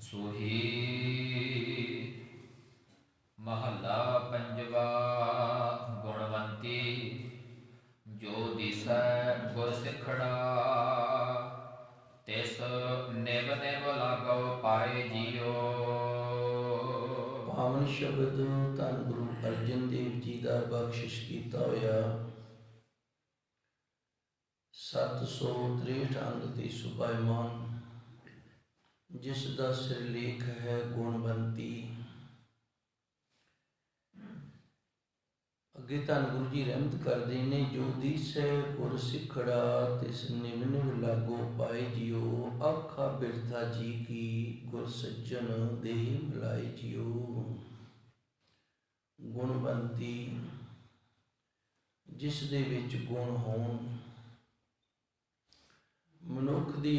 ਸੋਹੀ ਮਹੱਲਾ ਪੰਜਵਾ। ਗੁਣਵੰਤੀ ਜੋ ਦਿਸੈ ਗੁਰ ਸਿਖੜਾ, ਤਿਸ ਨਿਵ ਨਿਵ ਲਾਗੋ ਪਾਏ ਜੀਓ। ਪਾਵਨ ਸ਼ਬਦ ਧੰਨ ਗੁਰੂ ਅਰਜਨ ਦੇਵ ਜੀ ਦਾ ਬਖਸ਼ਿਸ਼ ਕੀਤਾ ਹੋਇਆ 763 ਅੰਗ ਤੇ ਸੁਭਾਇਮਾਨ, ਜਿਸ ਦਾ ਸਿਰਲੇਖ ਹੈ ਗੁਣਵੰਤੀ। ਅੱਗੇ ਧੰਨ ਗੁਰੂ ਜੀ ਰਹਿਮਤ ਕਰਦੇ ਨੇ, ਜੋ ਦੀਸੈ ਗੁਰ ਸਿਖੜਾ, ਤਿਸ ਨਿਵ ਨਿਵ ਲਾਗੋ ਪਾਏ ਜੀਓ। ਆਖਾ ਬਿਰਥਾ ਜੀ ਕੀ, ਗੁਰ ਸੱਜਣ ਦੇਹ ਮਿਲਾਏ ਜੀਓ। ਗੁਣਵੰਤੀ ਜਿਸ ਦੇ ਵਿੱਚ ਗੁਣ ਹੋਣ। ਮਨੁੱਖ ਦੇ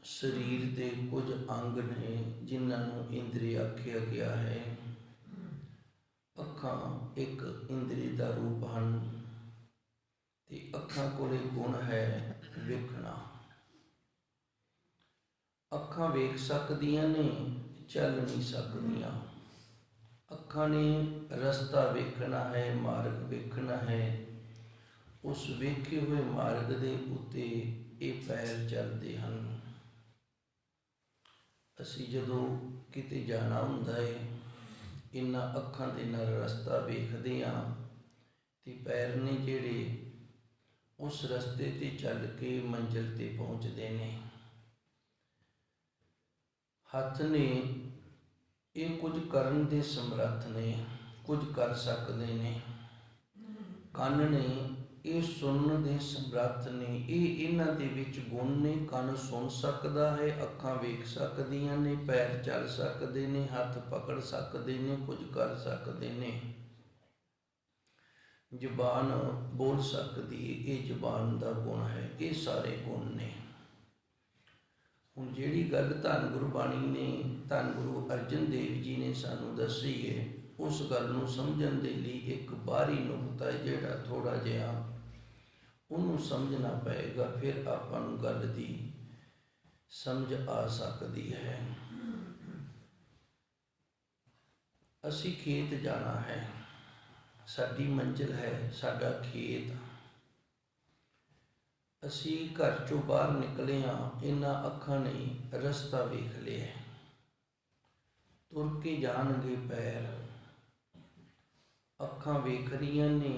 ਸਰੀਰ ਦੇ ਕੁਝ ਅੰਗ ਨੇ ਜਿਨ੍ਹਾਂ ਨੂੰ ਇੰਦਰੀ ਆਖਿਆ ਗਿਆ ਹੈ। ਅੱਖਾਂ ਇੱਕ ਇੰਦਰੀ ਦਾ ਰੂਪ ਹਨ ਤੇ ਅੱਖਾਂ ਕੋਲੇ ਗੁਣ ਹੈ ਵੇਖਣਾ। ਅੱਖਾਂ ਵੇਖ ਸਕਦੀਆਂ ਨੇ, ਚੱਲ ਨਹੀਂ ਸਕਦੀਆਂ। ਅੱਖਾਂ ਨੇ ਰਸਤਾ ਵੇਖਣਾ ਹੈ, ਮਾਰਗ ਵੇਖਣਾ ਹੈ। ਉਸ ਵੇਖੇ ਹੋਏ ਮਾਰਗ ਦੇ ਉੱਤੇ ਇਹ ਪੈਰ ਚੱਲਦੇ ਹਨ। ਅਸੀਂ ਜਦੋਂ ਕਿਤੇ ਜਾਣਾ ਹੁੰਦਾ ਹੈ, ਇਹਨਾਂ ਅੱਖਾਂ ਦੇ ਨਾਲ ਰਸਤਾ ਵੇਖਦੇ ਹਾਂ ਤੇ ਪੈਰ ਨੇ ਜਿਹੜੇ ਉਸ ਰਸਤੇ ਤੇ ਚੱਲ ਕੇ ਮੰਜ਼ਿਲ ਤੇ ਪਹੁੰਚਦੇ ਨੇ। ਹੱਥ ਨੇ ਇਹ ਕੁਝ ਕਰਨ ਦੇ ਸਮਰੱਥ ਨੇ, ਕੁਝ ਕਰ ਸਕਦੇ ਨੇ। ਕੰਨ ਨੇ ਇਹ ਸੁਣਨ ਦੇ ਸਮਰੱਥ ਨੇ, ਇਹ ਇਹਨਾਂ ਦੇ ਵਿੱਚ ਗੁਣ ਨੇ। ਕੰਨ ਸੁਣ ਸਕਦਾ ਹੈ, ਅੱਖਾਂ ਵੇਖ ਸਕਦੀਆਂ ਨੇ, ਪੈਰ ਚੱਲ ਸਕਦੇ ਨੇ, ਹੱਥ ਪਕੜ ਸਕਦੇ ਨੇ, ਕੁਝ ਕਰ ਸਕਦੇ ਨੇ। ਜ਼ੁਬਾਨ ਬੋਲ ਸਕਦੀ ਹੈ, ਇਹ ਜ਼ੁਬਾਨ ਦਾ ਗੁਣ ਹੈ। ਇਹ ਸਾਰੇ ਗੁਣ ਨੇ। ਹੁਣ ਜਿਹੜੀ ਗੱਲ ਧੰਨ ਗੁਰਬਾਣੀ ਨੇ, ਧੰਨ ਗੁਰੂ ਅਰਜਨ ਦੇਵ ਜੀ ਨੇ ਸਾਨੂੰ ਦੱਸੀ ਹੈ, ਉਸ ਗੱਲ ਨੂੰ ਸਮਝਣ ਦੇ ਲਈ ਇੱਕ ਬਾਹਰੀ ਨੁਕਤਾ ਹੈ ਜਿਹੜਾ ਥੋੜ੍ਹਾ ਜਿਹਾ ਉਹਨੂੰ ਸਮਝਣਾ ਪਏਗਾ, ਫਿਰ ਆਪਾਂ ਨੂੰ ਗੱਲ ਦੀ ਸਮਝ ਆ ਸਕਦੀ ਹੈ। ਅਸੀਂ ਖੇਤ ਜਾਣਾ ਹੈ, ਸਾਡੀ ਮੰਜ਼ਿਲ ਹੈ ਸਾਡਾ ਖੇਤ। ਅਸੀਂ ਘਰ ਚੋਂ ਬਾਹਰ ਨਿਕਲੇ ਹਾਂ, ਇਹਨਾਂ ਅੱਖਾਂ ਨੇ ਰਸਤਾ ਵੇਖ ਲਿਆ। ਤੁਰ ਕੇ ਜਾਣਗੇ ਪੈਰ, ਅੱਖਾਂ ਵੇਖ ਰਹੀਆਂ ਨੇ,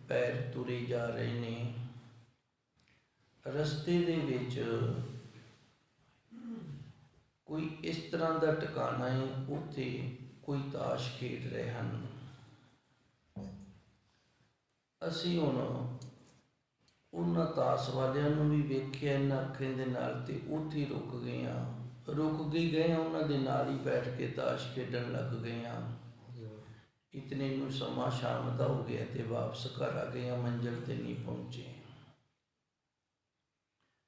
ਪੈਰ ਤੁਰੇ ਜਾ ਰਹੇ ਨੇ। ਰਸਤੇ ਦੇ ਵਿੱਚ ਕੋਈ ਇਸ ਤਰ੍ਹਾਂ ਦਾ ਟਿਕਾਣਾ ਹੈ, ਉੱਥੇ ਕੋਈ ਤਾਸ਼ ਖੇਡ ਰਹੇ ਹਨ। ਅਸੀਂ ਹੁਣ ਉਹਨਾਂ ਤਾਸ਼ ਵਾਲਿਆਂ ਨੂੰ ਵੀ ਵੇਖਿਆ ਇਹਨਾਂ ਅੱਖਾਂ ਦੇ ਨਾਲ ਤੇ ਉੱਥੇ ਰੁਕ ਗਏ ਹਾਂ। ਉਹਨਾਂ ਦੇ ਨਾਲ ਹੀ ਬੈਠ ਕੇ ਤਾਸ਼ ਖੇਡਣ ਲੱਗ ਗਏ ਹਾਂ। ਇਤਨੇ ਨੂੰ ਸਮਾਂ ਸ਼ਾਮ ਦਾ ਹੋ ਗਿਆ ਤੇ ਵਾਪਸ ਘਰ ਆ ਗਏ ਹਾਂ, ਮੰਜ਼ਿਲ ਤੇ ਨਹੀਂ ਪਹੁੰਚੇ।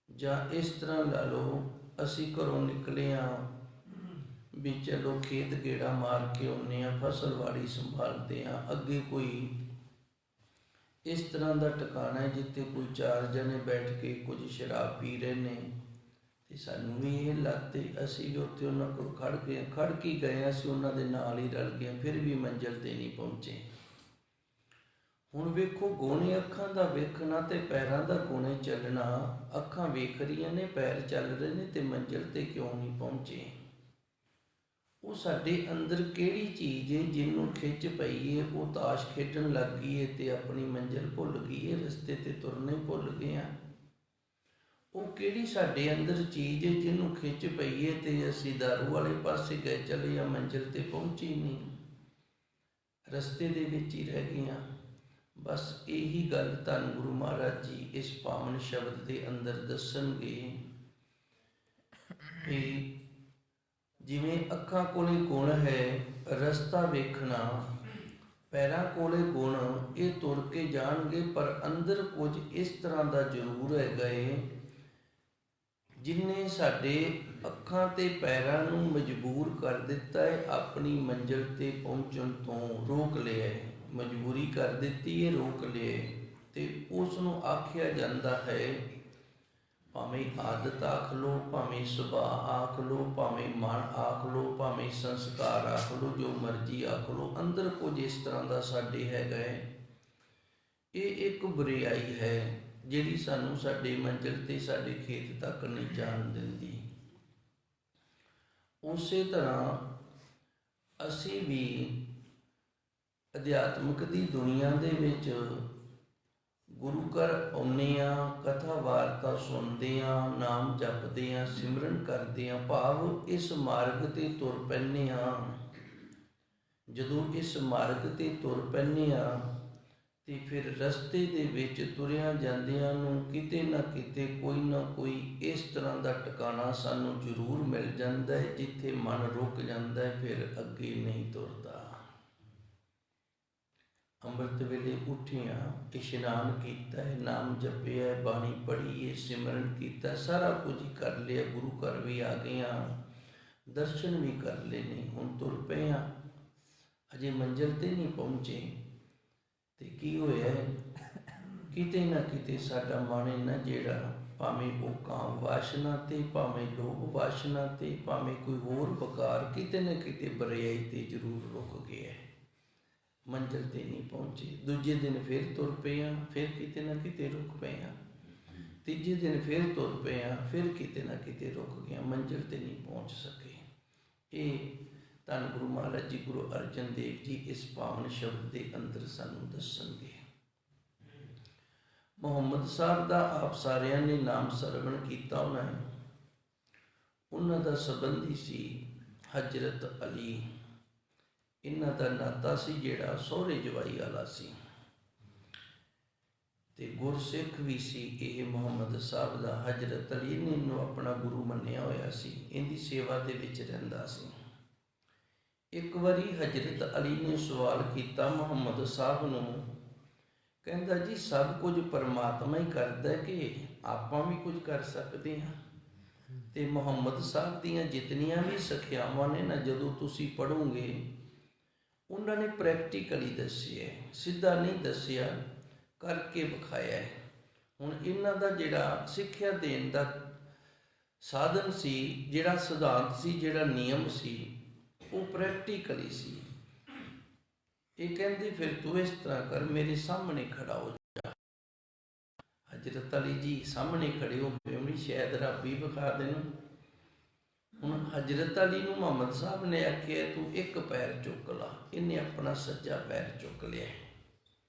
ਜਾਂ ਇਸ ਤਰ੍ਹਾਂ ਲਾ ਲਓ, ਅਸੀਂ ਘਰੋਂ ਨਿਕਲੇ ਹਾਂ ਵੀ ਚਲੋ ਖੇਤ ਗੇੜਾ ਮਾਰ ਕੇ ਆਉਂਦੇ ਹਾਂ, ਫਸਲਵਾੜੀ ਸੰਭਾਲਦੇ ਹਾਂ। ਅੱਗੇ ਕੋਈ ਇਸ ਤਰ੍ਹਾਂ ਦਾ ਟਿਕਾਣਾ ਹੈ ਜਿੱਥੇ ਕੋਈ 4 ਜਣੇ ਬੈਠ ਕੇ ਕੁਝ ਸ਼ਰਾਬ ਪੀ ਰਹੇ ਨੇ ਤੇ ਸਾਨੂੰ ਵੀ ਇਹ ਲੱਗਦੇ, ਅਸੀਂ ਵੀ ਉੱਥੇ ਉਹਨਾਂ ਕੋਲ ਖੜ ਕੇ ਗਏ। ਅਸੀਂ ਉਹਨਾਂ ਦੇ ਨਾਲ ਹੀ ਰਲ ਗਏ, ਫਿਰ ਵੀ ਮੰਜ਼ਿਲ ਤੇ ਨਹੀਂ ਪਹੁੰਚੇ। ਹੁਣ ਵੇਖੋ, ਗੁਣ ਅੱਖਾਂ ਦਾ ਵੇਖਣਾ ਤੇ ਪੈਰਾਂ ਦਾ ਗੁਣ ਚੱਲਣਾ। ਅੱਖਾਂ ਵੇਖ ਰਹੀਆਂ ਨੇ, ਪੈਰ ਚੱਲ ਰਹੇ ਨੇ ਤੇ ਮੰਜ਼ਿਲ ਤੇ ਕਿਉਂ ਨਹੀਂ ਪਹੁੰਚੇ? ਉਹ ਸਾਡੇ ਅੰਦਰ ਕਿਹੜੀ ਚੀਜ਼ ਹੈ ਜਿਹਨੂੰ ਖਿੱਚ ਪਈ ਹੈ, ਉਹ ਤਾਸ਼ ਖੇਡਣ ਲੱਗ ਗਈ ਹੈ ਤੇ ਆਪਣੀ ਮੰਜ਼ਿਲ ਭੁੱਲ ਗਈ ਹੈ, ਰਸਤੇ ਤੇ ਤੁਰਨੇ ਭੁੱਲ ਗਏ ਆ। ਉਹ ਕਿਹੜੀ ਸਾਡੇ ਅੰਦਰ ਚੀਜ਼ ਹੈ ਜਿਹਨੂੰ ਖਿੱਚ ਪਈ ਹੈ ਤੇ ਅਸੀਂ ਦਾਰੂ ਵਾਲੇ ਪਾਸੇ ਗਏ ਚਲੇ ਆ, ਮੰਜ਼ਿਲ ਤੇ ਪਹੁੰਚੀ ਨਹੀਂ, ਰਸਤੇ ਦੇ ਵਿੱਚ ਹੀ ਰਹਿ ਗਏ ਆ। ਬਸ ਇਹੀ ਗੱਲ ਧੰਨ ਗੁਰੂ ਮਹਾਰਾਜ ਜੀ ਇਸ ਪਾਵਨ ਸ਼ਬਦ ਦੇ ਅੰਦਰ ਦੱਸਣਗੇ ਕਿ ਜਿਵੇਂ ਅੱਖਾਂ ਕੋਲੇ ਗੁਣ ਹੈ ਰਸਤਾ ਵੇਖਣਾ, ਪੈਰਾਂ ਕੋਲੇ ਗੁਣ ਇਹ ਤੁਰ ਕੇ ਜਾਣਗੇ, ਪਰ ਅੰਦਰ ਕੁਝ ਇਸ ਤਰ੍ਹਾਂ ਦਾ ਜ਼ਰੂਰ ਹੈਗਾ ਏ ਜਿਹਨੇ ਸਾਡੇ ਅੱਖਾਂ ਤੇ ਪੈਰਾਂ ਨੂੰ ਮਜਬੂਰ ਕਰ ਦਿੱਤਾ ਹੈ, ਆਪਣੀ ਮੰਜ਼ਿਲ ਤੇ ਪਹੁੰਚਣ ਤੋਂ ਰੋਕ ਲਿਆ ਹੈ। ਮਜਬੂਰੀ ਕਰ ਦਿੱਤੀ ਹੈ, ਰੋਕ ਲਿਆ ਤੇ ਉਸ ਨੂੰ ਆਖਿਆ ਜਾਂਦਾ ਹੈ ਭਾਵੇਂ ਆਦਤ ਆਖ ਲਓ, ਭਾਵੇਂ ਸੁਭਾਅ ਆਖ ਲਓ, ਭਾਵੇਂ ਮਨ ਆਖ ਲਓ, ਭਾਵੇਂ ਸੰਸਕਾਰ ਆਖ ਲਓ, ਜੋ ਮਰਜ਼ੀ ਆਖ ਲਓ, ਅੰਦਰ ਕੁਝ ਇਸ ਤਰ੍ਹਾਂ ਦਾ ਸਾਡੇ ਹੈਗਾ ਹੈ। ਇਹ ਇੱਕ ਬੁਰਾਈ ਹੈ ਜਿਹੜੀ ਸਾਨੂੰ ਸਾਡੇ ਮੰਜ਼ਿਲ ਤੇ ਸਾਡੇ ਖੇਤ ਤੱਕ ਨਹੀਂ ਜਾਣ ਦਿੰਦੀ। ਉਸੇ ਤਰ੍ਹਾਂ ਅਸੀਂ ਵੀ ਅਧਿਆਤਮਿਕ ਦੀ ਦੁਨੀਆ ਦੇ ਵਿੱਚ ਗੁਰੂ ਘਰ ਆਉਂਦੇ ਹਾਂ, ਕਥਾ ਵਾਰਤਾ ਸੁਣਦੇ ਹਾਂ, ਨਾਮ ਜਪਦੇ ਹਾਂ, ਸਿਮਰਨ ਕਰਦੇ ਹਾਂ, ਭਾਵ ਇਸ ਮਾਰਗ ਤੇ ਤੁਰ ਪੈਂਦੇ ਹਾਂ। ਜਦੋਂ ਇਸ ਮਾਰਗ ਤੇ ਤੁਰ ਪੈਂਦੇ ਹਾਂ ਤੇ ਫਿਰ ਰਸਤੇ ਦੇ ਵਿੱਚ ਤੁਰਿਆਂ ਜਾਂਦਿਆਂ ਨੂੰ ਕਿਤੇ ਨਾ ਕਿਤੇ ਕੋਈ ਨਾ ਕੋਈ ਇਸ ਤਰ੍ਹਾਂ ਦਾ ਟਿਕਾਣਾ ਸਾਨੂੰ ਜ਼ਰੂਰ ਮਿਲ ਜਾਂਦਾ ਹੈ ਜਿੱਥੇ ਮਨ ਰੁਕ ਜਾਂਦਾ ਹੈ, ਫਿਰ ਅੱਗੇ ਨਹੀਂ ਤੁਰਦਾ। ਅੰਮ੍ਰਿਤ ਵੇਲੇ ਉੱਠਿਆ, ਇਸ਼ਨਾਨ ਕੀਤਾ ਹੈ, ਨਾਮ ਜਪਿਆ, ਬਾਣੀ ਪੜ੍ਹੀ ਹੈ, ਸਿਮਰਨ ਕੀਤਾ, ਸਾਰਾ ਕੁਝ ਹੀ ਕਰ ਲਿਆ, ਗੁਰੂ ਘਰ ਵੀ ਆ ਗਏ ਹਾਂ, ਦਰਸ਼ਨ ਵੀ ਕਰ ਲਏ ਨੇ, ਹੁਣ ਤੁਰ ਪਏ ਹਾਂ, ਅਜੇ ਮੰਜ਼ਿਲ ਤੇ ਨਹੀਂ ਪਹੁੰਚੇ ਤੇ ਕੀ ਹੋਇਆ, ਕਿਤੇ ਨਾ ਕਿਤੇ ਸਾਡਾ ਮਨ ਇਹਨਾਂ ਜਿਹੜਾ ਭਾਵੇਂ ਉਹ ਕਾਮ ਵਾਸ਼ਨਾ ਤੇ, ਭਾਵੇਂ ਲੋਭ ਵਾਸ਼ਨਾ ਤੇ, ਭਾਵੇਂ ਕੋਈ ਹੋਰ ਵਿਕਾਰ, ਕਿਤੇ ਨਾ ਕਿਤੇ ਬੁਰਾਈ ਤੇ ਜ਼ਰੂਰ ਰੁਕ ਗਿਆ, ਮੰਜ਼ਿਲ ਤੇ ਨਹੀਂ ਪਹੁੰਚੇ। ਦੂਜੇ ਦਿਨ ਫਿਰ ਤੁਰ ਪਏ ਹਾਂ, ਫਿਰ ਕਿਤੇ ਨਾ ਕਿਤੇ ਰੁਕ ਪਏ ਹਾਂ, ਤੀਜੇ ਦਿਨ ਫਿਰ ਤੁਰ ਪਏ ਹਾਂ, ਫਿਰ ਕਿਤੇ ਨਾ ਕਿਤੇ ਰੁਕ ਗਿਆ, ਮੰਜ਼ਿਲ ਤੇ ਨਹੀਂ ਪਹੁੰਚ ਸਕੇ। ਇਹ ਧੰਨ ਗੁਰੂ ਮਹਾਰਾਜ ਜੀ ਗੁਰੂ ਅਰਜਨ ਦੇਵ ਜੀ ਇਸ ਪਾਵਨ ਸ਼ਬਦ ਦੇ ਅੰਦਰ ਸਾਨੂੰ ਦੱਸਣਗੇ। ਮੁਹੰਮਦ ਸਾਹਿਬ ਦਾ ਆਪ ਸਾਰਿਆਂ ਨੇ ਨਾਮ ਸਰਵਣ ਕੀਤਾ ਹੋਣਾ ਹੈ। ਉਹਨਾਂ ਦਾ ਸੰਬੰਧੀ ਸੀ ਹਜ਼ਰਤ ਅਲੀ। ਇਹਨਾਂ ਦਾ ਨਾਤਾ ਸੀ ਜਿਹੜਾ ਸਹੁਰੇ ਜਵਾਈ ਵਾਲਾ ਸੀ ਤੇ ਗੁਰਸਿੱਖ ਵੀ ਸੀ ਇਹ ਮੁਹੰਮਦ ਸਾਹਿਬ ਦਾ। ਹਜ਼ਰਤ ਅਲੀ ਨੇ ਇਹਨੂੰ ਆਪਣਾ ਗੁਰੂ ਮੰਨਿਆ ਹੋਇਆ ਸੀ, ਇਹਦੀ ਸੇਵਾ ਦੇ ਵਿੱਚ ਰਹਿੰਦਾ ਸੀ। ਇੱਕ ਵਾਰੀ ਹਜ਼ਰਤ ਅਲੀ ਨੇ ਸਵਾਲ ਕੀਤਾ ਮੁਹੰਮਦ ਸਾਹਿਬ ਨੂੰ, ਕਹਿੰਦਾ ਜੀ ਸਭ ਕੁਝ ਪਰਮਾਤਮਾ ਹੀ ਕਰਦਾ ਕਿ ਆਪਾਂ ਵੀ ਕੁਝ ਕਰ ਸਕਦੇ ਹਾਂ? ਤੇ ਮੁਹੰਮਦ ਸਾਹਿਬ ਦੀਆਂ ਜਿਤਨੀਆਂ ਵੀ ਸਿੱਖਿਆਵਾਂ ਨੇ ਨਾ, ਜਦੋਂ ਤੁਸੀਂ ਪੜ੍ਹੋਗੇ ਉਹਨਾਂ ਨੇ ਪ੍ਰੈਕਟੀਕਲੀ ਦੱਸਿਆ, ਸਿੱਧਾ ਨਹੀਂ ਦੱਸਿਆ, ਕਰਕੇ ਵਿਖਾਇਆ ਹੈ। ਹੁਣ ਇਹਨਾਂ ਦਾ ਜਿਹੜਾ ਸਿੱਖਿਆ ਦੇਣ ਦਾ ਸਾਧਨ ਸੀ, ਜਿਹੜਾ ਸਿਧਾਂਤ ਸੀ, ਜਿਹੜਾ ਨਿਯਮ ਸੀ, ਉਹ ਪ੍ਰੈਕਟੀਕਲੀ ਸੀ। ਇਹ ਕਹਿੰਦੇ ਫਿਰ ਤੂੰ ਇਸ ਤਰ੍ਹਾਂ ਕਰ, ਮੇਰੇ ਸਾਹਮਣੇ ਖੜਾ ਹੋ ਜਾ। ਹਜ਼ਰਤ ਅਲੀ ਜੀ ਸਾਹਮਣੇ ਖੜੇ ਹੋ ਗਏ, ਸ਼ਾਇਦ ਰੱਬ ਹੀ ਵਿਖਾ ਦੇਣ। ਹੁਣ ਹਜ਼ਰਤ ਅਲੀ ਨੂੰ ਮੁਹੰਮਦ ਸਾਹਿਬ ਨੇ ਆਖਿਆ ਤੂੰ ਇੱਕ ਪੈਰ ਚੁੱਕ ਲਾ। ਇਹਨੇ ਆਪਣਾ ਸੱਜਾ ਪੈਰ ਚੁੱਕ ਲਿਆ।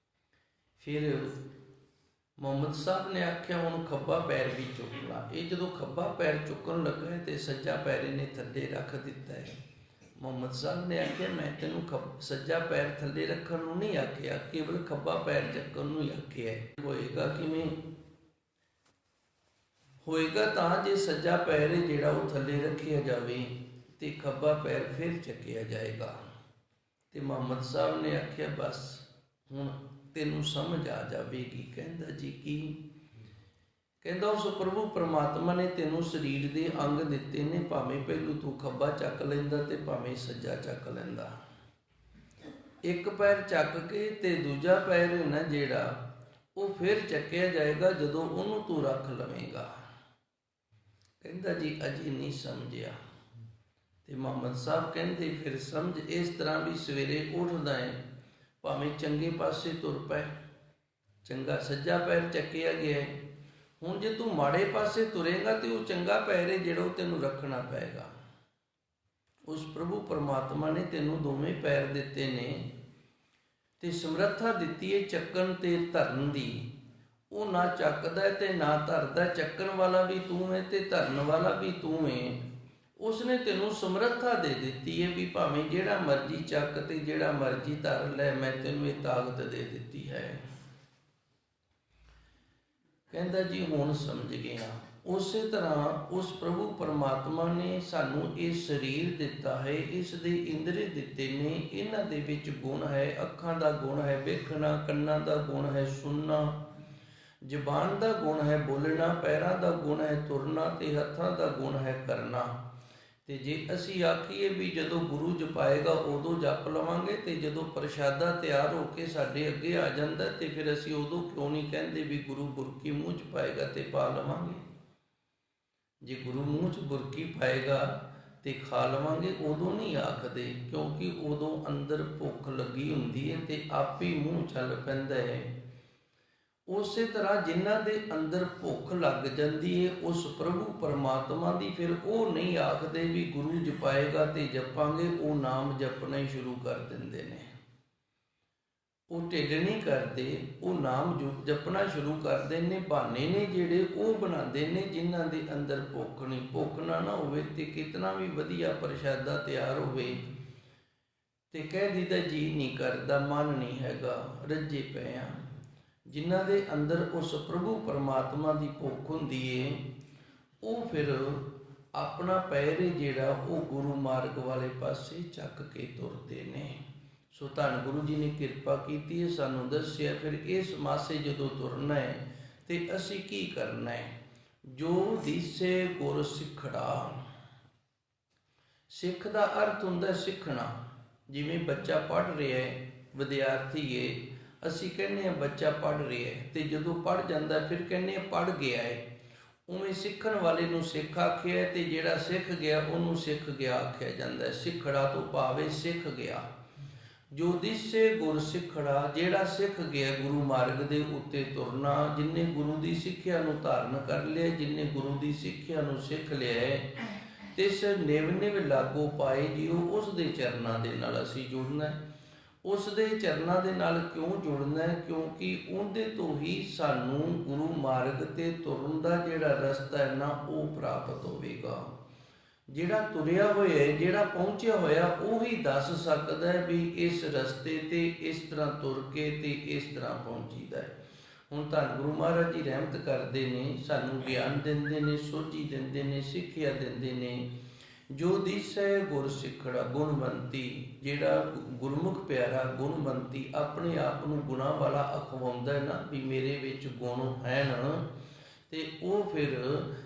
ਫਿਰ ਮੁਹੰਮਦ ਸਾਹਿਬ ਨੇ ਆਖਿਆ ਹੁਣ ਖੱਬਾ ਪੈਰ ਵੀ ਚੁੱਕ ਲਾ। ਇਹ ਜਦੋਂ ਖੱਬਾ ਪੈਰ ਚੁੱਕਣ ਲੱਗਾ ਤੇ ਸੱਜਾ ਪੈਰ ਇਹਨੇ ਥੱਲੇ ਰੱਖ ਦਿੱਤਾ ਹੈ। ਮੁਹੰਮਦ ਸਾਹਿਬ ਨੇ ਆਖਿਆ ਮੈਂ ਤੈਨੂੰ ਸੱਜਾ ਪੈਰ ਥੱਲੇ ਰੱਖਣ ਨੂੰ ਨਹੀਂ ਆਖਿਆ, ਕੇਵਲ ਖੱਬਾ ਪੈਰ ਚੱਕਣ ਨੂੰ ਹੀ ਆਖਿਆ। ਹੋਏਗਾ ਕਿਵੇਂ? ਹੋਏਗਾ ਤਾਂ ਜੇ ਸੱਜਾ ਪੈਰ ਜਿਹੜਾ ਉਹ ਥੱਲੇ ਰੱਖਿਆ ਜਾਵੇ ਤੇ ਖੱਬਾ ਪੈਰ ਫਿਰ ਚੱਕਿਆ ਜਾਏਗਾ। ਤੇ ਮੁਹੰਮਦ ਸਾਹਿਬ ਨੇ ਆਖਿਆ ਬਸ ਹੁਣ ਤੈਨੂੰ ਸਮਝ ਆ ਜਾਵੇਗੀ। ਕਹਿੰਦਾ ਜੀ ਕੀ? ਕਹਿੰਦਾ ਉਸ ਪ੍ਰਭੂ ਪਰਮਾਤਮਾ ਨੇ ਤੈਨੂੰ ਸਰੀਰ ਦੇ ਅੰਗ ਦਿੱਤੇ ਨੇ, ਭਾਵੇਂ ਪਹਿਲੂ ਤੂੰ ਖੱਬਾ ਚੱਕ ਲੈਂਦਾ ਤੇ ਭਾਵੇਂ ਸੱਜਾ ਚੱਕ ਲੈਂਦਾ। ਇੱਕ ਪੈਰ ਚੱਕ ਕੇ ਤੇ ਦੂਜਾ ਪੈਰ ਨਾ ਜਿਹੜਾ ਉਹ ਫਿਰ ਚੱਕਿਆ ਜਾਏਗਾ ਜਦੋਂ ਉਹਨੂੰ ਤੂੰ ਰੱਖ ਲਵੇਂਗਾ। ਕਹਿੰਦਾ ਜੀ ਅਜੇ ਨਹੀਂ ਸਮਝਿਆ। ਤੇ ਮੁਹੰਮਦ ਸਾਹਿਬ ਕਹਿੰਦੇ ਫਿਰ ਸਮਝ ਇਸ ਤਰ੍ਹਾਂ ਵੀ ਸਵੇਰੇ ਉੱਠਦਾ ਹੈ, ਭਾਵੇਂ ਚੰਗੇ ਪਾਸੇ ਤੁਰ ਪਏ, ਚੰਗਾ ਸੱਜਾ ਪੈਰ ਚੱਕਿਆ ਗਿਆ। ਹੁਣ ਜੇ ਤੂੰ ਮਾੜੇ ਪਾਸੇ ਤੁਰੇਗਾ ਤੇ ਉਹ ਚੰਗਾ ਪੈਰ ਹੈ ਜਿਹੜਾ ਉਹ ਤੈਨੂੰ ਰੱਖਣਾ ਪਏਗਾ। ਉਸ ਪ੍ਰਭੂ ਪਰਮਾਤਮਾ ਨੇ ਤੈਨੂੰ ਦੋਵੇਂ ਪੈਰ ਦਿੱਤੇ ਨੇ ਤੇ ਸਮਰੱਥਾ ਦਿੱਤੀ ਹੈ ਚੱਕਣ ਤੇ ਧਰਨ ਦੀ। ਉਹ ਨਾ ਚੱਕਦਾ ਤੇ ਨਾ ਧਰਦਾ, ਚੱਕਣ ਵਾਲਾ ਵੀ ਤੂੰ ਹੈ ਤੇ ਧਰਨ ਵਾਲਾ ਵੀ ਤੂੰ ਹੈ। ਉਸਨੇ ਤੈਨੂੰ ਸਮਰੱਥਾ ਦੇ ਦਿੱਤੀ ਹੈ ਵੀ ਭਾਵੇਂ ਜਿਹੜਾ ਮਰਜ਼ੀ ਚੱਕ ਤੇ ਜਿਹੜਾ ਮਰਜ਼ੀ ਧਰ ਲੈ, ਮੈਂ ਤੈਨੂੰ ਇਹ ਤਾਕਤ ਦੇ ਦਿੱਤੀ ਹੈ। ਕਹਿੰਦਾ ਜੀ ਹੁਣ ਸਮਝ ਗਿਆ। ਉਸੇ ਤਰ੍ਹਾਂ ਉਸ ਪ੍ਰਭੂ ਪਰਮਾਤਮਾ ਨੇ ਸਾਨੂੰ ਇਹ ਸਰੀਰ ਦਿੱਤਾ ਹੈ, ਇਸ ਦੇ ਇੰਦਰੀ ਦਿੱਤੇ ਨੇ, ਇਹਨਾਂ ਦੇ ਵਿੱਚ ਗੁਣ ਹੈ। ਅੱਖਾਂ ਦਾ ਗੁਣ ਹੈ ਵੇਖਣਾ, ਕੰਨਾਂ ਦਾ ਗੁਣ ਹੈ ਸੁਣਨਾ, ਜ਼ੁਬਾਨ ਦਾ ਗੁਣ ਹੈ ਬੋਲਣਾ, ਪੈਰਾਂ ਦਾ ਗੁਣ ਹੈ ਤੁਰਨਾ ਤੇ ਹੱਥਾਂ ਦਾ ਗੁਣ ਹੈ ਕਰਨਾ। ਤੇ ਜੇ ਅਸੀਂ ਆਖੀਏ ਵੀ ਜਦੋਂ ਗੁਰੂ ਜਪਾਏਗਾ ਉਦੋਂ ਜਪ ਲਵਾਂਗੇ, ਤੇ ਜਦੋਂ ਪ੍ਰਸ਼ਾਦਾ ਤਿਆਰ ਹੋ ਕੇ ਸਾਡੇ ਅੱਗੇ ਆ ਜਾਂਦਾ ਤੇ ਫਿਰ ਅਸੀਂ ਉਦੋਂ ਕਿਉਂ ਨਹੀਂ ਕਹਿੰਦੇ ਵੀ ਗੁਰੂ ਗੁਰਕੀ ਮੂੰਹ ਚ ਪਾਏਗਾ ਤੇ ਪਾ ਲਵਾਂਗੇ। ਜੇ ਗੁਰੂ ਮੂੰਹ 'ਚ ਬੁਰਕੀ ਪਾਏਗਾ ਤੇ ਖਾ ਲਵਾਂਗੇ, ਉਦੋਂ ਨਹੀਂ ਆਖਦੇ, ਕਿਉਂਕਿ ਉਦੋਂ ਅੰਦਰ ਭੁੱਖ ਲੱਗੀ ਹੁੰਦੀ ਹੈ ਤੇ ਆਪੇ ਮੂੰਹ ਚੱਲ ਪੈਂਦਾ ਹੈ। ਉਸੇ ਤਰ੍ਹਾਂ ਜਿਨ੍ਹਾਂ ਦੇ ਅੰਦਰ ਭੁੱਖ ਲੱਗ ਜਾਂਦੀ ਹੈ ਉਸ ਪ੍ਰਭੂ ਪਰਮਾਤਮਾ ਦੀ, ਫਿਰ ਉਹ ਨਹੀਂ ਆਖਦੇ ਵੀ ਗੁਰੂ ਜਪਾਏਗਾ ਤੇ ਜਪਾਂਗੇ, ਉਹ ਨਾਮ ਜਪਣਾ ਹੀ ਸ਼ੁਰੂ ਕਰ ਦਿੰਦੇ ਨੇ। ਉਹ ਢਿੱਡ ਨਹੀਂ ਕਰਦੇ, ਉਹ ਨਾਮ ਜਪਣਾ ਸ਼ੁਰੂ ਕਰਦੇ ਨੇ। ਬਹਾਨੇ ਨੇ ਜਿਹੜੇ ਉਹ ਬਣਾਉਂਦੇ ਨੇ ਜਿਨ੍ਹਾਂ ਦੇ ਅੰਦਰ ਭੁੱਖ ਨਹੀਂ। ਭੁੱਖ ਨਾ ਹੋਵੇ ਤੇ ਕਿਤਨਾ ਵੀ ਵਧੀਆ ਪ੍ਰਸ਼ਾਦਾ ਤਿਆਰ ਹੋਵੇ ਤੇ ਕਹਿ ਦਿੱਤਾ ਜੀ ਨਹੀਂ ਕਰਦਾ, ਮਨ ਨਹੀਂ ਹੈਗਾ, ਰੱਜੇ ਪਏ ਆ। ਜਿਨ੍ਹਾਂ ਦੇ ਅੰਦਰ ਉਸ ਪ੍ਰਭੂ ਪਰਮਾਤਮਾ ਦੀ ਭੁੱਖ ਹੁੰਦੀ ਏ, ਉਹ ਫਿਰ ਆਪਣਾ ਪੈਰ ਜਿਹੜਾ ਉਹ ਗੁਰੂ ਮਾਰਗ ਵਾਲੇ ਪਾਸੇ ਚੱਕ ਕੇ ਤੁਰਦੇ ਨੇ। ਸੋ ਧੰਨ ਗੁਰੂ ਜੀ ਨੇ ਕਿਰਪਾ ਕੀਤੀ ਹੈ, ਸਾਨੂੰ ਦੱਸਿਆ ਫਿਰ ਇਸ ਮਾਸੇ ਜਦੋਂ ਤੁਰਨਾ ਹੈ ਤੇ ਅਸੀਂ ਕੀ ਕਰਨਾ ਹੈ। ਜੋ ਦਿਸੇ ਗੁਰ ਸਿੱਖੜਾ। ਸਿੱਖ ਦਾ ਅਰਥ ਹੁੰਦਾ ਸਿੱਖਣਾ। ਜਿਵੇਂ ਬੱਚਾ ਪੜ੍ਹ ਰਿਹਾ ਹੈ, ਵਿਦਿਆਰਥੀ ਹੈ, ਅਸੀਂ ਕਹਿੰਦੇ ਹਾਂ ਬੱਚਾ ਪੜ੍ਹ ਰਿਹਾ ਹੈ, ਤੇ ਜਦੋਂ ਪੜ੍ਹ ਜਾਂਦਾ ਫਿਰ ਕਹਿੰਦੇ ਹਾਂ ਪੜ੍ਹ ਗਿਆ ਹੈ। ਉਵੇਂ ਸਿੱਖਣ ਵਾਲੇ ਨੂੰ ਸਿੱਖ ਆਖਿਆ ਤੇ ਜਿਹੜਾ ਸਿੱਖ ਗਿਆ ਉਹਨੂੰ ਸਿੱਖ ਗਿਆ ਆਖਿਆ ਜਾਂਦਾ। ਸਿੱਖੜਾ ਤੋਂ ਭਾਵੇਂ ਸਿੱਖ ਗਿਆ। ਜੋ ਦਿਸੇ ਗੁਰ ਸਿੱਖੜਾ, ਜਿਹੜਾ ਸਿੱਖ ਗਿਆ ਗੁਰੂ ਮਾਰਗ ਦੇ ਉੱਤੇ ਤੁਰਨਾ। ਜਿਨਨੇ ਗੁਰੂ ਦੀ ਸਿੱਖਿਆ ਨੂੰ ਧਾਰਨ ਕਰ ਲਿਆ, ਜਿਨਨੇ ਗੁਰੂ ਦੀ ਸਿੱਖਿਆ ਨੂੰ ਸਿੱਖ ਲਿਆ, ਤਿਸ ਨਿਵ ਨਿਵ ਲਾਗੋ ਪਾਏ ਜੀਓ। ਉਸ ਦੇ ਚਰਨਾਂ ਦੇ ਨਾਲ ਅਸੀਂ ਜੁੜਨਾ। ਉਸ ਦੇ ਚਰਨਾਂ ਦੇ ਨਾਲ ਕਿਉਂ ਜੁੜਨਾ? ਕਿਉਂਕਿ ਉਹਦੇ ਤੋਂ ਹੀ ਸਾਨੂੰ ਗੁਰੂ ਮਾਰਗ ਤੇ ਤੁਰਨ ਦਾ ਜਿਹੜਾ ਰਸਤਾ ਹੈ ਨਾ ਉਹ ਪ੍ਰਾਪਤ ਹੋਵੇਗਾ। ਜਿਹੜਾ ਤੁਰਿਆ ਹੋਇਆ, ਜਿਹੜਾ ਪਹੁੰਚਿਆ ਹੋਇਆ, ਉਹੀ ਦੱਸ ਸਕਦਾ ਹੈ ਵੀ ਇਸ ਰਸਤੇ ਤੇ ਇਸ ਤਰ੍ਹਾਂ ਤੁਰ ਕੇ ਤੇ ਇਸ ਤਰ੍ਹਾਂ ਪਹੁੰਚੀਦਾ ਹੈ। ਹੁਣ ਧੰਨ ਗੁਰੂ ਮਹਾਰਾਜ ਜੀ ਰਹਿਮਤ ਕਰਦੇ ਨੇ, ਸਾਨੂੰ ਗਿਆਨ ਦਿੰਦੇ ਨੇ, ਸੋਝੀ ਦਿੰਦੇ ਨੇ, ਸਿੱਖਿਆ ਦਿੰਦੇ ਨੇ। ਜੋ ਦਿਸੈ ਗੁਰ ਸਿੱਖੜਾ ਗੁਣਵੰਤੀ, ਜਿਹੜਾ ਗੁਰਮੁਖ ਪਿਆਰਾ ਗੁਣਵੰਤੀ ਆਪਣੇ ਆਪ ਨੂੰ ਗੁਣਾਂ ਵਾਲਾ ਅਖਵਾਉਂਦਾ ਹੈ ਨਾ ਵੀ ਮੇਰੇ ਵਿੱਚ ਗੁਣ ਹਨ, ਤੇ ਉਹ ਫਿਰ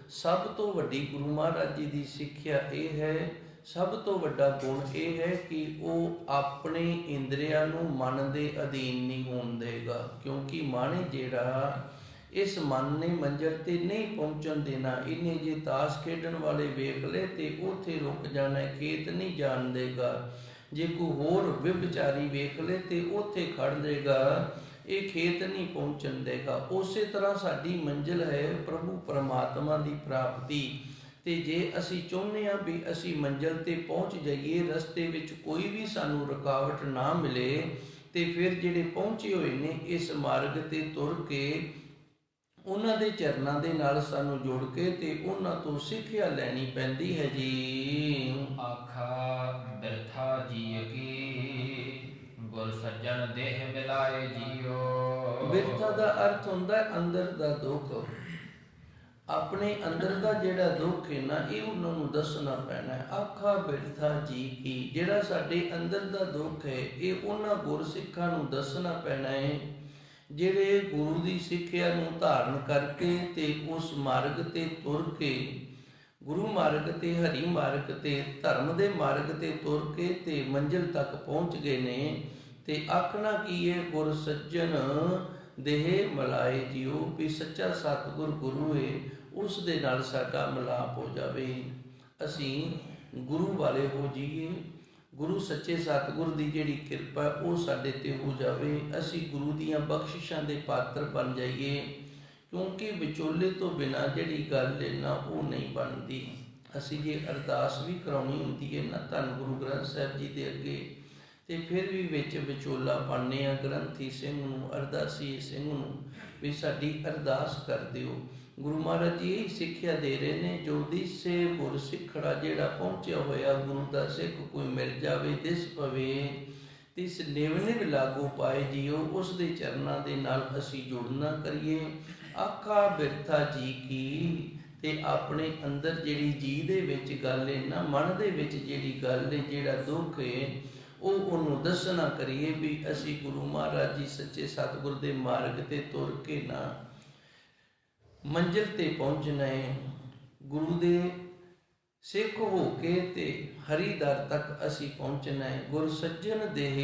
ਸਭ ਤੋਂ ਵੱਡੀ ਗੁਰੂ ਮਹਾਰਾਜ ਜੀ ਦੀ ਸਿੱਖਿਆ ਇਹ ਹੈ, ਸਭ ਤੋਂ ਵੱਡਾ ਗੁਣ ਇਹ ਹੈ ਕਿ ਉਹ ਆਪਣੇ ਇੰਦਰੀਆਂ ਨੂੰ ਮਨ ਦੇ ਅਧੀਨ ਨਹੀਂ ਹੋਣ ਦੇਗਾ। ਕਿਉਂਕਿ ਮਨ ਜਿਹੜਾ, ਇਸ ਮਨ ਨੇ ਮੰਜ਼ਿਲ ਤੇ ਨਹੀਂ ਪਹੁੰਚਣ ਦੇਣਾ। ਇਹਨੇ ਜੇ ਤਾਸ਼ ਖੇਡਣ ਵਾਲੇ ਵੇਖ ਲਏ ਤੇ ਉੱਥੇ ਰੁਕ ਜਾਣਾ, ਖੇਤ ਨਹੀਂ ਜਾਣ ਦੇਗਾ। ਜੇ ਕੋਈ ਹੋਰ ਵਿਭਚਾਰੀ ਵੇਖ ਲਏ ਤੇ ਉੱਥੇ ਖੜ ਜਾਏਗਾ, ਇਹ ਖੇਤ ਨਹੀਂ ਪਹੁੰਚਣ ਦੇਗਾ। ਉਸੇ ਤਰ੍ਹਾਂ ਸਾਡੀ ਮੰਜ਼ਿਲ ਹੈ ਪ੍ਰਭੂ ਪਰਮਾਤਮਾ ਦੀ ਪ੍ਰਾਪਤੀ। ਤੇ ਜੇ ਅਸੀਂ ਚਾਹੁੰਦੇ ਹਾਂ ਵੀ ਅਸੀਂ ਮੰਜ਼ਿਲ ਤੇ ਪਹੁੰਚ ਜਾਈਏ, ਰਸਤੇ ਵਿੱਚ ਕੋਈ ਵੀ ਸਾਨੂੰ ਰੁਕਾਵਟ ਨਾ ਮਿਲੇ, ਤੇ ਫਿਰ ਜਿਹੜੇ ਪਹੁੰਚੇ ਹੋਏ ਨੇ ਇਸ ਮਾਰਗ ਤੇ ਤੁਰ ਕੇ ਉਹਨਾਂ ਦੇ ਚਰਨਾਂ ਦੇ ਨਾਲ ਸਾਨੂੰ ਜੁੜ ਕੇ ਤੇ ਉਹਨਾਂ ਤੋਂ ਸਿੱਖਿਆ ਲੈਣੀ ਪੈਂਦੀ ਹੈ ਜੀ। ਆਖਾ ਬਿਰਥਾ ਜੀਅ ਕੀ, ਗੁਰ ਸੱਜਣ ਦੇਹ ਮਿਲਾਏ ਜੀਓ। ਬਿਰਥਾ ਦਾ ਅਰਥ ਹੁੰਦਾ ਅੰਦਰ ਦਾ ਦੁੱਖ। ਆਪਣੇ ਅੰਦਰ ਦਾ ਜਿਹੜਾ ਦੁੱਖ ਹੈ ਨਾ, ਇਹ ਉਹਨਾਂ ਨੂੰ ਦੱਸਣਾ ਪੈਣਾ ਹੈ। ਆਖਾ ਬਿਰਥਾ ਜੀ ਕੀ, ਜਿਹੜਾ ਸਾਡੇ ਅੰਦਰ ਦਾ ਦੁੱਖ ਹੈ, ਇਹ ਉਹਨਾਂ ਗੁਰਸਿੱਖਾਂ ਨੂੰ ਦੱਸਣਾ ਪੈਣਾ ਹੈ ਜਿਹੜੇ ਗੁਰੂ ਦੀ ਸਿੱਖਿਆ ਨੂੰ ਧਾਰਨ ਕਰਕੇ ਤੇ ਉਸ ਮਾਰਗ ਤੇ ਤੁਰ ਕੇ, ਗੁਰੂ ਮਾਰਗ ਤੇ, ਹਰੀ ਮਾਰਗ ਤੇ, ਧਰਮ ਦੇ ਮਾਰਗ ਤੇ ਤੁਰ ਕੇ ਤੇ ਮੰਜ਼ਿਲ ਤੱਕ ਪਹੁੰਚ ਗਏ ਨੇ। ਤੇ ਆਖਣਾ ਕੀ ਹੈ? ਗੁਰ ਸੱਜਣ ਦੇਹ ਮਿਲਾਏ ਜੀਓ, ਵੀ ਸੱਚਾ ਸਤਿਗੁਰ ਗੁਰੂ ਹੈ, ਉਸ ਦੇ ਨਾਲ ਸਾਡਾ ਮਿਲਾਪ ਹੋ ਜਾਵੇ, ਅਸੀਂ ਗੁਰੂ ਵਾਲੇ ਹੋ ਜਾਈਏ। ਗੁਰੂ ਸੱਚੇ ਸਤਿਗੁਰ ਦੀ ਜਿਹੜੀ ਕਿਰਪਾ ਉਹ ਸਾਡੇ ਤੇ ਹੋ ਜਾਵੇ, ਅਸੀਂ ਗੁਰੂ ਦੀਆਂ ਬਖਸ਼ਿਸ਼ਾਂ ਦੇ ਪਾਤਰ ਬਣ ਜਾਈਏ। ਕਿਉਂਕਿ ਵਿਚੋਲੇ ਤੋਂ ਬਿਨਾਂ ਜਿਹੜੀ ਗੱਲ ਹੈ ਨਾ ਉਹ ਨਹੀਂ ਬਣਦੀ। ਅਸੀਂ ਜੇ ਅਰਦਾਸ ਵੀ ਕਰਾਉਣੀ ਹੁੰਦੀ ਹੈ ਨਾ ਧੰਨ ਗੁਰੂ ਗ੍ਰੰਥ ਸਾਹਿਬ ਜੀ ਦੇ ਅੱਗੇ, ਤੇ ਫਿਰ ਵੀ ਵਿੱਚ ਵਿਚੋਲਾ ਪਾਉਂਦੇ ਆ ਗ੍ਰੰਥੀ ਸਿੰਘ ਨੂੰ, ਅਰਦਾਸੀ ਸਿੰਘ ਨੂੰ, ਵੀ ਸਾਡੀ ਅਰਦਾਸ ਕਰ ਦਿਓ। ਗੁਰੂ ਮਹਾਰਾਜ ਜੀ ਇਹ ਸਿੱਖਿਆ ਦੇ ਰਹੇ ਨੇ, ਜੋ ਦਿਸੇ ਗੁਰ ਸਿੱਖੜਾ, ਜਿਹੜਾ ਪਹੁੰਚਿਆ ਹੋਇਆ ਗੁਰੂ ਦਾ ਸਿੱਖ ਕੋਈ ਮਿਲ ਜਾਵੇ, ਦਿਸ ਪਵੇ, ਤਿਸ ਨਿਵ ਨਿਵ ਲਾਗੋ ਪਾਏ ਜੀਓ। ਉਸ ਦੇ ਚਰਨਾਂ ਦੇ ਨਾਲ ਅਸੀਂ ਜੁੜਨਾ ਕਰੀਏ। ਆਖਾ ਬਿਰਥਾ ਜੀ ਕੀ, ਤੇ ਆਪਣੇ ਅੰਦਰ ਜਿਹੜੀ ਜੀ ਦੇ ਵਿੱਚ ਗੱਲ ਹੈ ਨਾ, ਮਨ ਦੇ ਵਿੱਚ ਜਿਹੜੀ ਗੱਲ ਹੈ, ਜਿਹੜਾ ਦੁੱਖ ਹੈ, ਉਹ ਉਹਨੂੰ ਦੱਸਣਾ ਕਰੀਏ ਵੀ ਅਸੀਂ ਗੁਰੂ ਮਹਾਰਾਜ ਜੀ ਸੱਚੇ ਸਤਿਗੁਰ ਦੇ ਮਾਰਗ ਤੇ ਤੁਰ ਕੇ ਨਾ ਮੰਜ਼ਿਲ ਤੇ ਪਹੁੰਚਣਾ ਹੈ। ਗੁਰੂ ਦੇ ਸਿੱਖ ਹੋ ਕੇ ਤੇ ਹਰੀ ਦਰ ਤੱਕ ਅਸੀਂ ਪਹੁੰਚਣਾ ਹੈ। ਗੁਰ ਸੱਜਣ ਦੇਹ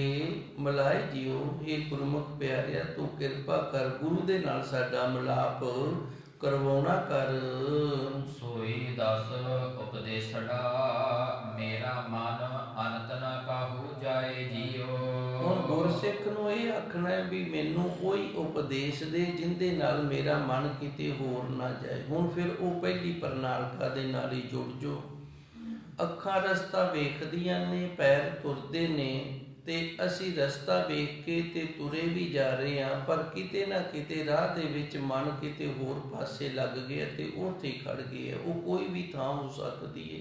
ਮਿਲਾਏ ਜੀਓ, ਇਹ ਗੁਰਮੁਖ ਪਿਆਰਿਆ ਤੂੰ ਕਿਰਪਾ ਕਰ, ਗੁਰੂ ਦੇ ਨਾਲ ਸਾਡਾ ਮਿਲਾਪ ਕਰਵਾਉਣਾ ਕਰ। ਸੋਈ ਦਸ ਉਪਦੇਸੜਾ ਮੇਰਾ ਮਨ ਅਨੰਤ ਨ ਕਾਹੂ ਜਾਏ ਜੀਓ। ਹੁਣ ਗੁਰਸਿੱਖ ਨੂੰ ਇਹ ਆਖਣਾ ਹੈ ਵੀ ਮੈਨੂੰ ਕੋਈ ਉਪਦੇਸ਼ ਦੇ ਜਿੰਦੇ ਨਾਲ ਮੇਰਾ ਮਨ ਕਿਤੇ ਹੋਰ ਨਾ ਜਾਏ। ਹੁਣ ਫਿਰ ਉਹ ਪਹਿਲੀ ਪ੍ਰਣਾਲਿਕਾ ਦੇ ਨਾਲ ਹੀ ਜੁੜ ਜੋ। ਅੱਖਾਂ ਰਸਤਾ ਵੇਖਦੀਆਂ ਨੇ, ਪੈਰ ਤੁਰਦੇ ਨੇ, ਤੇ ਅਸੀਂ ਰਸਤਾ ਵੇਖ ਕੇ ਤੇ ਤੁਰੇ ਵੀ ਜਾ ਰਹੇ ਹਾਂ, ਪਰ ਕਿਤੇ ਨਾ ਕਿਤੇ ਰਾਹ ਦੇ ਵਿੱਚ ਮਨ ਕਿਤੇ ਹੋਰ ਪਾਸੇ ਲੱਗ ਗਿਆ ਤੇ ਉੱਥੇ ਖੜ ਗਿਆ। ਉਹ ਕੋਈ ਵੀ ਥਾਂ ਹੋ ਸਕਦੀ ਹੈ,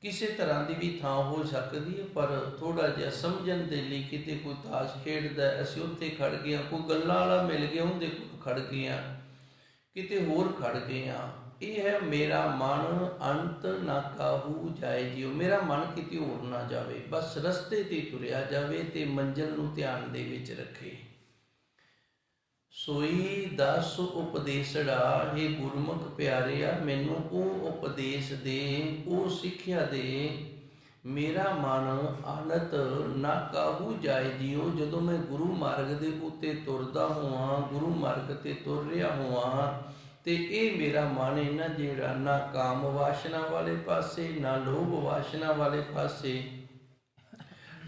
ਕਿਸੇ ਤਰ੍ਹਾਂ ਦੀ ਵੀ ਥਾਂ ਹੋ ਸਕਦੀ ਹੈ, ਪਰ ਥੋੜਾ ਜਿਹਾ ਸਮਝਣ ਦੇ ਲਈ ਕਿਤੇ ਕੋਈ ਤਾਸ਼ ਖੇਡਦਾ ਅਸੀਂ ਉੱਥੇ ਖੜ ਗਏ, ਕੋਈ ਗੱਲਾਂ ਵਾਲਾ ਮਿਲ ਗਿਆ ਉਹਦੇ ਕੋਲ ਖੜ ਗਏ, ਕਿਤੇ ਹੋਰ ਖੜ ਗਏ। ਇਹ ਹੈ ਮੇਰਾ ਮਨ ਅੰਤ ਨਾ ਕਾਹੂ ਜਾਏ ਜੀਓ। ਮੇਰਾ ਮਨ ਕਿਤੇ ਹੋਰ ਨਾ ਜਾਵੇ, ਬਸ ਰਸਤੇ ਤੇ ਤੁਰਿਆ ਜਾਵੇ ਤੇ ਮੰਜ਼ਿਲ ਨੂੰ ਧਿਆਨ ਦੇ ਵਿੱਚ ਰੱਖੇ। ਸੋਈ ਦਸ ਉਪਦੇਸੜਾ, ਇਹ ਗੁਰਮੁਖ ਪਿਆਰਿਆ ਮੈਨੂੰ ਉਹ ਉਪਦੇਸ਼ ਦੇ, ਉਹ ਸਿੱਖਿਆ ਦੇ, ਮੇਰਾ ਮਨ ਅਨੰਤ ਨਾ ਕਾਹੂ ਜਾਏ ਜੀਓ। ਜਦੋਂ ਮੈਂ ਗੁਰੂ ਮਾਰਗ ਦੇ ਉੱਤੇ ਤੁਰਦਾ ਹੋਵਾਂ, ਗੁਰੂ ਮਾਰਗ ਤੇ ਤੁਰ ਰਿਹਾ ਹੋਵਾਂ, ਤੇ ਇਹ ਮੇਰਾ ਮਨ ਇਹਨਾਂ ਜਿਹੜਾ ਨਾ ਕਾਮ ਵਾਸ਼ਨਾ ਵਾਲੇ ਪਾਸੇ, ਨਾ ਲੋਭ ਵਾਸ਼ਨਾ ਵਾਲੇ ਪਾਸੇ,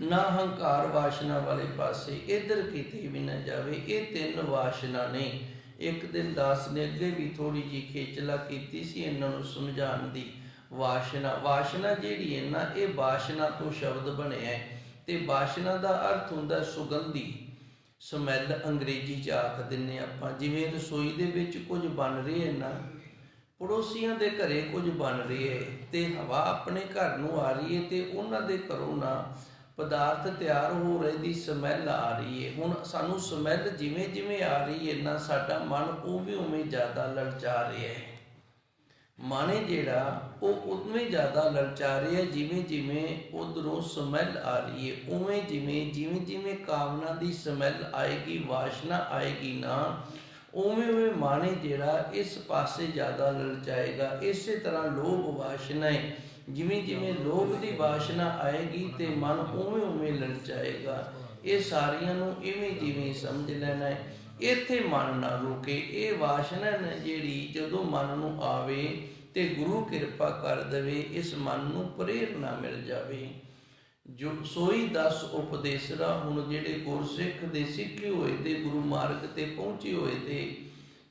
ਨਾ ਹੰਕਾਰ ਵਾਸ਼ਨਾ ਵਾਲੇ ਪਾਸੇ, ਇੱਧਰ ਕਿਤੇ ਵੀ ਨਾ ਜਾਵੇ। ਇਹ ਤਿੰਨ ਵਾਸ਼ਨਾ ਨੇ। ਇੱਕ ਦਿਨ ਦਾਸ ਨੇ ਅੱਗੇ ਵੀ ਥੋੜੀ ਜਿਹੀ ਖੇਚਲਾ ਕੀਤੀ ਸੀ ਇਹਨਾਂ ਨੂੰ ਸਮਝਾਉਣ ਦੀ। ਵਾਸ਼ਨਾ ਜਿਹੜੀ ਹੈ ਨਾ, ਇਹ ਵਾਸ਼ਨਾ ਤੋਂ ਸ਼ਬਦ ਬਣਿਆ ਹੈ, ਤੇ ਵਾਸ਼ਨਾ ਦਾ ਅਰਥ ਹੁੰਦਾ ਸੁਗੰਧੀ, ਸਮੈਲ ਅੰਗਰੇਜ਼ੀ 'ਚ ਆਖ ਦਿੰਦੇ ਆਪਾਂ। ਜਿਵੇਂ ਰਸੋਈ ਦੇ ਵਿੱਚ ਕੁਝ ਬਣ ਰਿਹਾ ਹੈ ਨਾ, ਪੜੋਸੀਆਂ ਦੇ ਘਰੇ ਕੁਝ ਬਣ ਰਿਹਾ ਹੈ, ਤੇ ਹਵਾ ਆਪਣੇ ਘਰ ਨੂੰ ਆ ਰਹੀ ਹੈ, ਤੇ ਉਹਨਾਂ ਦੇ ਘਰੋਂ ਨਾ ਪਦਾਰਥ ਤਿਆਰ ਹੋ ਰਹੇ ਦੀ ਸਮੈਲ ਆ ਰਹੀ ਹੈ। ਹੁਣ ਸਾਨੂੰ ਸਮੈਲ ਜਿਵੇਂ ਜਿਵੇਂ ਆ ਰਹੀ ਹੈ ਨਾ, ਸਾਡਾ ਮਨ ਉਵੇਂ ਜ਼ਿਆਦਾ ਲਲਚਾ ਰਿਹਾ ਹੈ। ਮਨ ਜਿਹੜਾ ਉਹ ਉਵੇਂ ਜ਼ਿਆਦਾ ਲਲਚਾ ਰਿਹਾ, ਜਿਵੇਂ ਜਿਵੇਂ ਉਧਰੋਂ ਸਮੈਲ ਆ ਰਹੀ ਹੈ। ਉਵੇਂ ਜਿਵੇਂ ਕਾਮਨਾ ਦੀ ਸਮੈਲ ਆਏਗੀ, ਵਾਸ਼ਨਾ ਆਏਗੀ ਨਾ, ਉਵੇਂ ਮਨ ਜਿਹੜਾ ਇਸ ਪਾਸੇ ਜ਼ਿਆਦਾ ਲਲਚਾਏਗਾ। ਇਸੇ ਤਰ੍ਹਾਂ ਲੋਭ ਵਾਸ਼ਨਾ ਹੈ, ਜਿਵੇਂ ਲੋਭ ਦੀ ਵਾਸ਼ਨਾ ਆਏਗੀ ਤੇ ਮਨ ਉਵੇਂ ਲਲਚਾਏਗਾ। ਇਹ ਸਾਰੀਆਂ ਨੂੰ ਜਿਵੇਂ ਸਮਝ ਲੈਣਾ ਹੈ। ਇੱਥੇ ਮਨ ਨਾ ਰੁਕੇ। ਇਹ ਵਾਸ਼ਨਾ ਨੇ ਜਿਹੜੀ ਜਦੋਂ ਮਨ ਨੂੰ ਆਵੇ ਤੇ ਗੁਰੂ ਕਿਰਪਾ ਕਰ ਦੇਵੇ, ਇਸ ਮਨ ਨੂੰ ਪ੍ਰੇਰਨਾ ਮਿਲ ਜਾਵੇ। ਜੋ ਸੋਈ ਦਸ ਉਪਦੇਸਰਾ, ਹੁਣ ਜਿਹੜੇ ਗੁਰਸਿੱਖ ਦੇ ਸਿੱਖੇ ਹੋਏ ਤੇ ਗੁਰੂ ਮਾਰਗ ਤੇ ਪਹੁੰਚੇ ਹੋਏ ਤੇ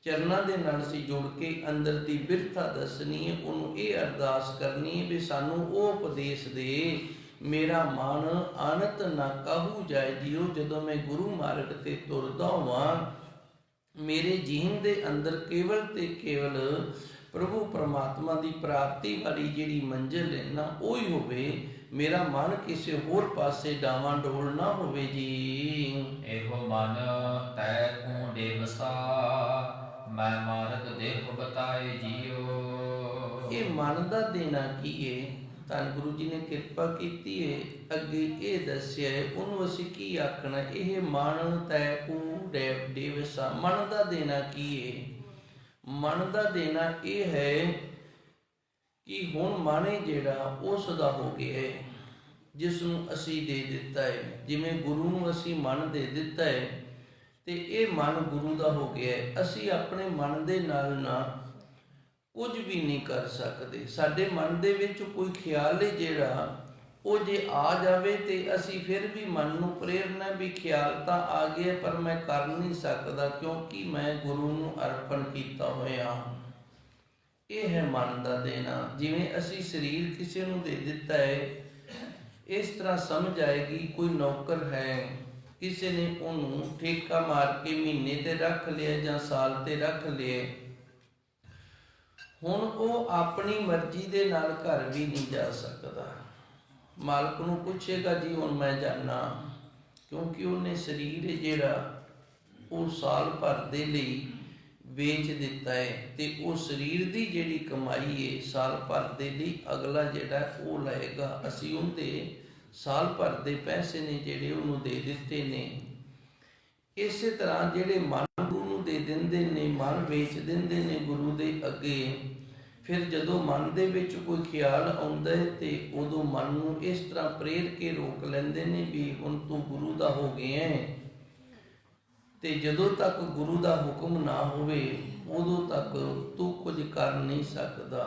ਚਰਨਾਂ ਦੇ ਨਾਲ ਸੀ ਜੁੜ ਕੇ ਅੰਦਰ ਦੀ ਬਿਰਥਾ ਦੱਸਣੀ ਹੈ, ਉਹਨੂੰ ਇਹ ਅਰਦਾਸ ਕਰਨੀ ਹੈ ਵੀ ਸਾਨੂੰ ਉਹ ਉਪਦੇਸ਼ ਦੇ, ਮੇਰਾ ਮਨ ਅਨੰਤ ਨਾ ਕਾਹੂ ਜਾਏ ਜੀਓ। ਜਦੋਂ ਮੈਂ ਗੁਰੂ ਮਾਰਗ ਤੇ ਤੁਰਦਾ ਹੋਵਾਂ, ਮੇਰੇ ਜੀਵਨ ਦੇ ਅੰਦਰ ਕੇਵਲ ਤੇ ਕੇਵਲ ਪ੍ਰਭੂ ਪਰਮਾਤਮਾ ਦੀ ਪ੍ਰਾਪਤੀ ਵਾਲੀ ਜਿਹੜੀ ਮੰਜ਼ਿਲ ਹੈ ਨਾ, ਉਹ ਹੀ ਹੋਵੇ। ਮੇਰਾ ਮਨ ਕਿਸੇ ਹੋਰ ਪਾਸੇ ਡਾਵਾਂ ਡੋਲ ਨਾ ਹੋਵੇ ਜੀ। ਇਹੋ ਮਨ ਤੈ ਕੋ ਡੇਵਸਾ ਮੈਂ ਮਾਰਗ ਦੇਹ ਬਤਾਏ ਜੀਓ। ਇਹ ਮਨ ਦਾ ਦੇਣਾ ਕੀ ਹੈ? ਧੰਨ ਗੁਰੂ ਜੀ ਨੇ ਕਿਰਪਾ ਕੀਤੀ ਹੈ, ਅੱਗੇ ਇਹ ਦੱਸਿਆ ਹੈ, ਉਹਨੂੰ ਅਸੀਂ ਕੀ ਆਖਣਾ? ਇਹ ਮਨ ਤੈ ਕੋ ਡੇਵਸਾ, ਮਨ ਦਾ ਦੇਣਾ ਕੀ ਹੈ? ਮਨ ਦਾ ਦੇਣਾ ਇਹ ਹੈ ਕਿ ਹੁਣ ਮਨ ਜਿਹੜਾ ਉਸ ਦਾ ਹੋ ਗਿਆ ਹੈ, ਜਿਸ ਨੂੰ ਅਸੀਂ ਦੇ ਦਿੱਤਾ ਹੈ। ਜਿਵੇਂ ਗੁਰੂ ਨੂੰ ਅਸੀਂ ਮਨ ਦੇ ਦਿੱਤਾ ਹੈ ਤੇ ਇਹ ਮਨ ਗੁਰੂ ਦਾ ਹੋ ਗਿਆ ਹੈ। ਅਸੀਂ ਆਪਣੇ ਮਨ ਦੇ ਨਾਲ ਨਾ ਕੁਝ ਵੀ ਨਹੀਂ ਕਰ ਸਕਦੇ। ਸਾਡੇ ਮਨ ਦੇ ਵਿੱਚ ਕੋਈ ਖਿਆਲ ਹੈ ਜਿਹੜਾ ਉਹ ਜੇ ਆ ਜਾਵੇ ਤੇ ਅਸੀਂ ਫਿਰ ਵੀ ਮਨ ਨੂੰ ਪ੍ਰੇਰਨਾ ਵੀ ਖਿਆਲ ਤਾਂ ਆ ਗਿਆ, ਪਰ ਮੈਂ ਕਰ ਨਹੀਂ ਸਕਦਾ ਕਿਉਂਕਿ ਮੈਂ ਗੁਰੂ ਨੂੰ ਅਰਪਣ ਕੀਤਾ ਹੋਇਆ। ਇਹ ਹੈ ਮਨ ਦਾ ਦੇਣਾ। ਜਿਵੇਂ ਅਸੀਂ ਸਰੀਰ ਕਿਸੇ ਨੂੰ ਦੇ ਦਿੱਤਾ ਹੈ, ਇਸ ਤਰ੍ਹਾਂ ਸਮਝ ਆਏਗੀ ਕੋਈ ਨੌਕਰ ਹੈ, ਕਿਸੇ ਨੇ ਉਹਨੂੰ ਠੇਕਾ ਮਾਰ ਕੇ ਮਹੀਨੇ ਤੇ ਰੱਖ ਲਿਆ ਜਾਂ ਸਾਲ ਤੇ ਰੱਖ ਲਿਆ। ਹੁਣ ਉਹ ਆਪਣੀ ਮਰਜ਼ੀ ਦੇ ਨਾਲ ਘਰ ਵੀ ਨਹੀਂ ਜਾ ਸਕਦਾ। ਮਾਲਕ ਨੂੰ ਪੁੱਛੇਗਾ ਜੀ ਹੁਣ ਮੈਂ ਜਾਣਾ, ਕਿਉਂਕਿ ਉਹਨੇ ਸਰੀਰ ਜਿਹੜਾ ਉਹ ਸਾਲ ਭਰ ਦੇ ਲਈ ਵੇਚ ਦਿੱਤਾ ਹੈ, ਤੇ ਉਹ ਸਰੀਰ ਦੀ ਜਿਹੜੀ ਕਮਾਈ ਹੈ ਸਾਲ ਭਰ ਦੇ ਲਈ ਅਗਲਾ ਜਿਹੜਾ ਉਹ ਲਏਗਾ। ਅਸੀਂ ਉਹਦੇ ਸਾਲ ਭਰ ਦੇ ਪੈਸੇ ਨੇ ਜਿਹੜੇ ਉਹਨੂੰ ਦੇ ਦਿੱਤੇ ਨੇ। ਇਸੇ ਤਰ੍ਹਾਂ ਜਿਹੜੇ ਮਨ ਗੁਰੂ ਨੂੰ ਦੇ ਦਿੰਦੇ ਨੇ, ਮਨ ਵੇਚ ਦਿੰਦੇ ਨੇ ਗੁਰੂ ਦੇ ਅੱਗੇ। ਫਿਰ ਜਦੋਂ ਮਨ ਦੇ ਵਿੱਚ ਕੋਈ ਖਿਆਲ ਆਉਂਦਾ ਹੈ ਤੇ ਉਦੋਂ ਮਨ ਨੂੰ ਇਸ ਤਰ੍ਹਾਂ ਪ੍ਰੇਰ ਕੇ ਰੋਕ ਲੈਂਦੇ ਨੇ ਵੀ ਹੁਣ ਤੂੰ ਗੁਰੂ ਦਾ ਹੋ ਗਿਆ ਹੈ, ਤੇ ਜਦੋਂ ਤੱਕ ਗੁਰੂ ਦਾ ਹੁਕਮ ਨਾ ਹੋਵੇ ਉਦੋਂ ਤੱਕ ਤੂੰ ਕੁਝ ਕਰ ਨਹੀਂ ਸਕਦਾ।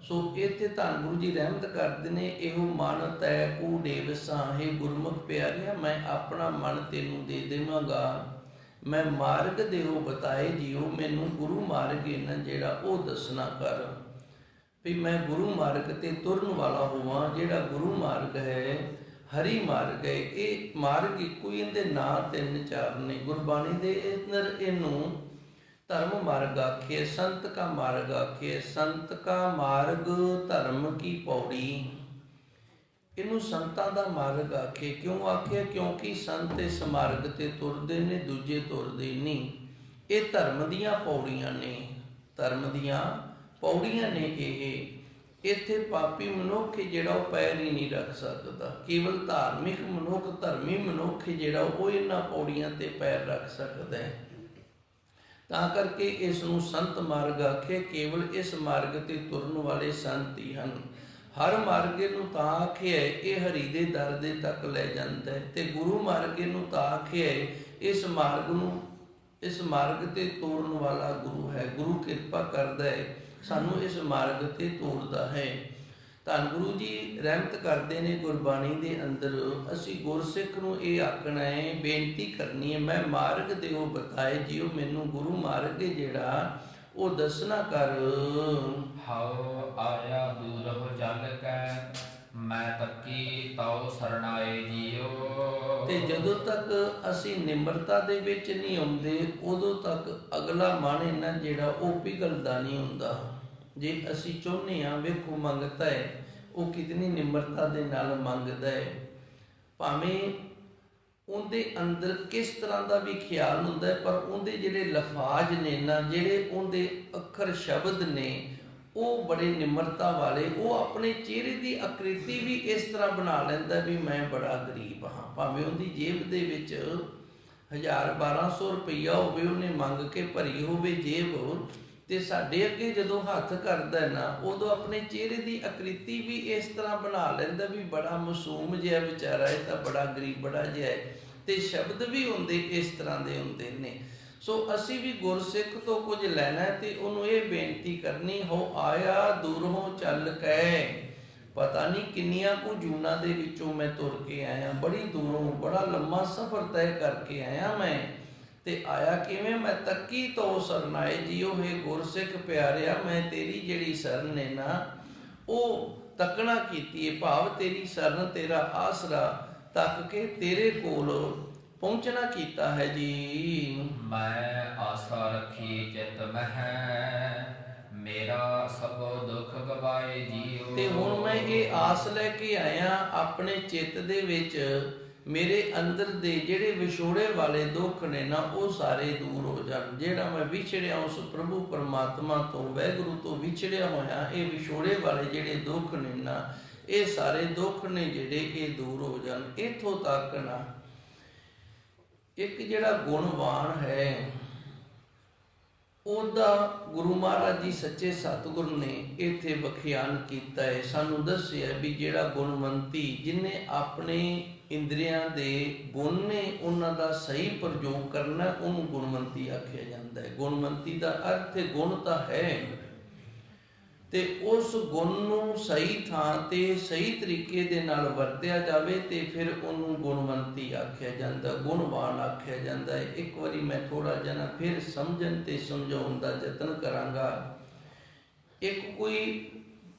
ਸੋ ਇੱਥੇ ਧੰਨ ਗੁਰੂ ਜੀ ਰਹਿਮਤ ਕਰਦੇ ਨੇ, ਇਹੋ ਮਨ ਤੈ ਕੂ ਡੇਵ ਸਾਹੇ ਗੁਰਮੁਖ ਪਿਆਰਿਆ, ਮੈਂ ਆਪਣਾ ਮਨ ਤੈਨੂੰ ਦੇ ਦੇਵਾਂਗਾ। ਮੈਂ ਮਾਰਗ ਦੇਵੋ ਬਤਾਏ ਜੀਓ, ਮੈਨੂੰ ਗੁਰੂ ਮਾਰਗ ਇਹਨਾਂ ਜਿਹੜਾ ਉਹ ਦੱਸਣਾ ਕਰ ਵੀ ਮੈਂ ਗੁਰੂ ਮਾਰਗ ਤੇ ਤੁਰਨ ਵਾਲਾ ਹੋਵਾਂ। ਜਿਹੜਾ ਗੁਰੂ ਮਾਰਗ ਹੈ, ਹਰੀ ਮਾਰਗ ਹੈ, ਇਹ ਮਾਰਗ ਇੱਕੋ ਹੀ, ਇਹਦੇ ਨਾਂ 3-4 ਨੇ ਗੁਰਬਾਣੀ ਦੇ ਅੰਦਰ। ਇਹਨੂੰ ਧਰਮ ਮਾਰਗ ਆਖੇ, ਸੰਤ ਕਾ ਮਾਰਗ ਆਖੇ, ਸੰਤ ਕਾ ਮਾਰਗ ਧਰਮ ਕੀ ਪੌੜੀ। ਇਹਨੂੰ ਸੰਤਾਂ ਦਾ ਮਾਰਗ ਆਖੇ। ਕਿਉਂ ਆਖਿਆ? ਕਿਉਂਕਿ ਸੰਤ ਇਸ ਮਾਰਗ ਤੇ ਤੁਰਦੇ ਨੇ, ਦੂਜੇ ਤੁਰਦੇ ਨਹੀਂ। ਇਹ ਧਰਮ ਦੀਆਂ ਪੌੜੀਆਂ ਨੇ, ਧਰਮ ਦੀਆਂ ਪੌੜੀਆਂ ਨੇ ਇਹ। ਇੱਥੇ ਪਾਪੀ ਮਨੁੱਖ ਜਿਹੜਾ ਉਹ ਪੈਰ ਹੀ ਨਹੀਂ ਰੱਖ ਸਕਦਾ। ਕੇਵਲ ਧਾਰਮਿਕ ਮਨੁੱਖ, ਧਰਮੀ ਮਨੁੱਖ ਜਿਹੜਾ ਉਹ ਇਹਨਾਂ ਪੌੜੀਆਂ ਤੇ ਪੈਰ ਰੱਖ ਸਕਦਾ ਹੈ। ਤਾਂ ਕਰਕੇ ਇਸ ਨੂੰ ਸੰਤ ਮਾਰਗ ਆਖੇ। ਕੇਵਲ ਇਸ ਮਾਰਗ ਤੇ ਤੁਰਨ ਵਾਲੇ ਸੰਤ ਹੀ ਹਨ। ਹਰ ਮਾਰਗੇ ਨੂੰ ਤਾਂ ਆਖਿਆ ਇਹ ਹਰੀ ਦੇ ਦਰ ਦੇ ਤੱਕ ਲੈ ਜਾਂਦਾ ਹੈ, ਤੇ ਗੁਰੂ ਮਾਰਗੇ ਨੂੰ ਤਾਂ ਆਖਿਆ ਇਸ ਮਾਰਗ ਨੂੰ, ਇਸ ਮਾਰਗ ਤੇ ਤੋਰਨ ਵਾਲਾ ਗੁਰੂ ਹੈ। ਗੁਰੂ ਕਿਰਪਾ ਕਰਦਾ ਹੈ, ਸਾਨੂੰ ਇਸ ਮਾਰਗ ਤੇ ਤੋਰਦਾ ਹੈ। ਧੰਨ ਗੁਰੂ ਜੀ ਰਹਿਮਤ ਕਰਦੇ ਨੇ ਗੁਰਬਾਣੀ ਦੇ ਅੰਦਰ। ਅਸੀਂ ਗੁਰਸਿੱਖ ਨੂੰ ਇਹ ਆਖਣਾ ਹੈ, ਬੇਨਤੀ ਕਰਨੀ ਹੈ, ਮੈਂ ਮਾਰਗ ਦਿਓ ਬਤਾਏ ਜੀਓ, ਮੈਨੂੰ ਗੁਰੂ ਮਾਰਗ ਜਿਹੜਾ ਉਹ ਦੱਸਣਾ ਕਰ। ਹਉ ਆਇਆ ਦੂਰਹੁ ਚੱਲ ਕੈ, ਮੈਂ ਤੱਕੀ ਤਉ ਸਰਣਾਏ ਜੀਓ। ਤੇ ਜਦੋਂ ਤੱਕ ਅਸੀਂ ਨਿਮਰਤਾ ਦੇ ਵਿੱਚ ਨਹੀਂ ਆਉਂਦੇ ਉਦੋਂ ਤੱਕ ਅਗਲਾ ਮਨ ਇਹਨਾਂ ਜਿਹੜਾ ਉਹ ਪਿਘਲਦਾ ਨਹੀਂ ਹੁੰਦਾ। ਜੇ ਅਸੀਂ ਚਾਹੁੰਦੇ ਹਾਂ, ਵੇਖੋ ਮੰਗਤਾ ਹੈ ਉਹ ਕਿਤਨੀ ਨਿਮਰਤਾ ਦੇ ਨਾਲ ਮੰਗਦਾ ਹੈ। ਭਾਵੇਂ ਉਹਦੇ ਅੰਦਰ ਕਿਸ ਤਰ੍ਹਾਂ ਦਾ ਵੀ ਖਿਆਲ ਹੁੰਦਾ ਹੈ, ਪਰ ਉਹਦੇ ਜਿਹੜੇ ਲਫ਼ਾਜ਼ ਨੇ ਨਾ, ਜਿਹੜੇ ਉਹਦੇ ਅੱਖਰ ਸ਼ਬਦ ਨੇ ਉਹ ਬੜੇ ਨਿਮਰਤਾ ਵਾਲੇ। ਉਹ ਆਪਣੇ ਚਿਹਰੇ ਦੀ ਆਕ੍ਰਿਤੀ ਵੀ ਇਸ ਤਰ੍ਹਾਂ ਬਣਾ ਲੈਂਦਾ ਵੀ ਮੈਂ ਬੜਾ ਗਰੀਬ ਹਾਂ। ਭਾਵੇਂ ਉਹਦੀ ਜੇਬ ਦੇ ਵਿੱਚ 1000-1200 ਰੁਪਈਆ ਹੋਵੇ, ਉਹਨੇ ਮੰਗ ਕੇ ਭਰੀ ਹੋਵੇ ਜੇਬ, ਤੇ ਸਾਡੇ ਅੱਗੇ ਜਦੋਂ ਹੱਥ ਕਰਦਾ ਨਾ ਉਦੋਂ ਆਪਣੇ ਚਿਹਰੇ ਦੀ ਆਕ੍ਰਿਤੀ ਵੀ ਇਸ ਤਰ੍ਹਾਂ ਬਣਾ ਲੈਂਦਾ ਵੀ ਬੜਾ ਮਾਸੂਮ ਜਿਹਾ ਵਿਚਾਰਾ, ਇਹ ਤਾਂ ਬੜਾ ਗਰੀਬੜਾ ਜਿਹਾ ਹੈ। ਤੇ ਸ਼ਬਦ ਵੀ ਹੁੰਦੇ ਇਸ ਤਰ੍ਹਾਂ ਦੇ ਹੁੰਦੇ ਨੇ। ਸੋ ਅਸੀਂ ਵੀ ਗੁਰਸਿੱਖ ਤੋਂ ਕੁਝ ਲੈਣਾ ਤੇ ਉਹਨੂੰ ਇਹ ਬੇਨਤੀ ਕਰਨੀ, ਹੋ ਆਇਆ ਦੂਰੋਂ ਚੱਲ ਕੇ। ਪਤਾ ਨਹੀਂ ਕਿੰਨੀਆਂ ਕੁ ਜੂਨਾਂ ਦੇ ਵਿੱਚੋਂ ਮੈਂ ਤੁਰ ਕੇ ਆਇਆ, ਬੜੀ ਦੂਰੋਂ, ਬੜਾ ਲੰਮਾ ਸਫ਼ਰ ਤੈਅ ਕਰਕੇ ਆਇਆ ਮੈਂ। ਤੇ ਆਇਆ ਕਿਵੇਂ? ਮੈਂ ਤੱਕੀ ਤੋ ਸਰਨਾਏ ਜੀਓ, ਹੈ ਗੁਰਸਿੱਖ ਪਿਆਰਿਆ, ਮੈਂ ਤੇਰੀ ਜਿਹੜੀ ਸਰਨ ਹੈ ਨਾ ਉਹ ਤੱਕਣਾ ਕੀਤੀ ਹੈ। ਭਾਵ ਤੇਰੀ ਸਰਨ, ਤੇਰਾ ਆਸਰਾ ਤੱਕ ਕੇ ਤੇਰੇ ਕੋਲ ਪਹੁੰਚਣਾ ਕੀਤਾ ਹੈ ਜੀ। ਮੈਂ ਆਸਾ ਰੱਖੀ ਚਿਤ ਮਹਿ, ਮੇਰਾ ਸਭੋ ਦੁੱਖ ਗਵਾਏ ਜੀਓ। ਤੇ ਹੁਣ ਮੈਂ ਇਹ ਆਸ ਲੈ ਕੇ ਆਇਆ ਆਪਣੇ ਚਿੱਤ ਦੇ ਵਿੱਚ, ਮੇਰੇ ਅੰਦਰ ਦੇ ਜਿਹੜੇ ਵਿਛੋੜੇ ਵਾਲੇ ਦੁੱਖ ਨੇ ਨਾ ਉਹ ਸਾਰੇ ਦੂਰ ਹੋ ਜਾਣ। ਜਿਹੜਾ ਮੈਂ ਵਿਛੜਿਆ ਉਸ ਪ੍ਰਭੂ ਪਰਮਾਤਮਾ ਤੋਂ, ਵਾਹਿਗੁਰੂ ਤੋਂ ਵਿਛੜਿਆ ਹੋਇਆ, ਇਹ ਵਿਛੋੜੇ ਵਾਲੇ ਜਿਹੜੇ ਦੁੱਖ ਨੇ ਨਾ, ਇਹ ਸਾਰੇ ਦੁੱਖ ਨੇ ਜਿਹੜੇ ਇਹ ਦੂਰ ਹੋ ਜਾਣ। ਇੱਥੋਂ ਤੱਕ ਨਾ ਇੱਕ ਜਿਹੜਾ ਗੁਣਵਾਨ ਹੈ ਉਹਦਾ ਗੁਰੂ ਮਹਾਰਾਜ ਜੀ ਸੱਚੇ ਸਤਿਗੁਰ ਨੇ ਇੱਥੇ ਵਿਖਿਆਨ ਕੀਤਾ ਹੈ। ਸਾਨੂੰ ਦੱਸਿਆ ਵੀ ਜਿਹੜਾ ਗੁਣਵੰਤੀ, ਜਿਹਨੇ ਆਪਣੇ ਇੰਦਰੀਆਂ ਦੇ ਗੁਣ ਨੇ ਉਹਨਾਂ ਦਾ ਸਹੀ ਪ੍ਰਯੋਗ ਕਰਨਾ, ਉਹਨੂੰ ਗੁਣਵੰਤੀ ਆਖਿਆ ਜਾਂਦਾ ਹੈ। ਗੁਣਵੰਤੀ ਦਾ ਅਰਥ ਗੁਣ ਤਾਂ ਹੈ, ਤੇ ਉਸ ਗੁਣ ਨੂੰ ਸਹੀ ਥਾਂ ਤੇ ਸਹੀ ਤਰੀਕੇ ਦੇ ਨਾਲ ਵਰਤਿਆ ਜਾਵੇ ਤੇ ਫਿਰ ਉਹਨੂੰ ਗੁਣਵੰਤੀ ਆਖਿਆ ਜਾਂਦਾ, ਗੁਣਵਾਨ ਆਖਿਆ ਜਾਂਦਾ ਹੈ। ਇੱਕ ਵਾਰੀ ਮੈਂ ਥੋੜਾ ਜਿਹਾ ਫਿਰ ਸਮਝਣ ਤੇ ਸਮਝਾਉਣ ਦਾ ਯਤਨ ਕਰਾਂਗਾ। ਇੱਕ ਕੋਈ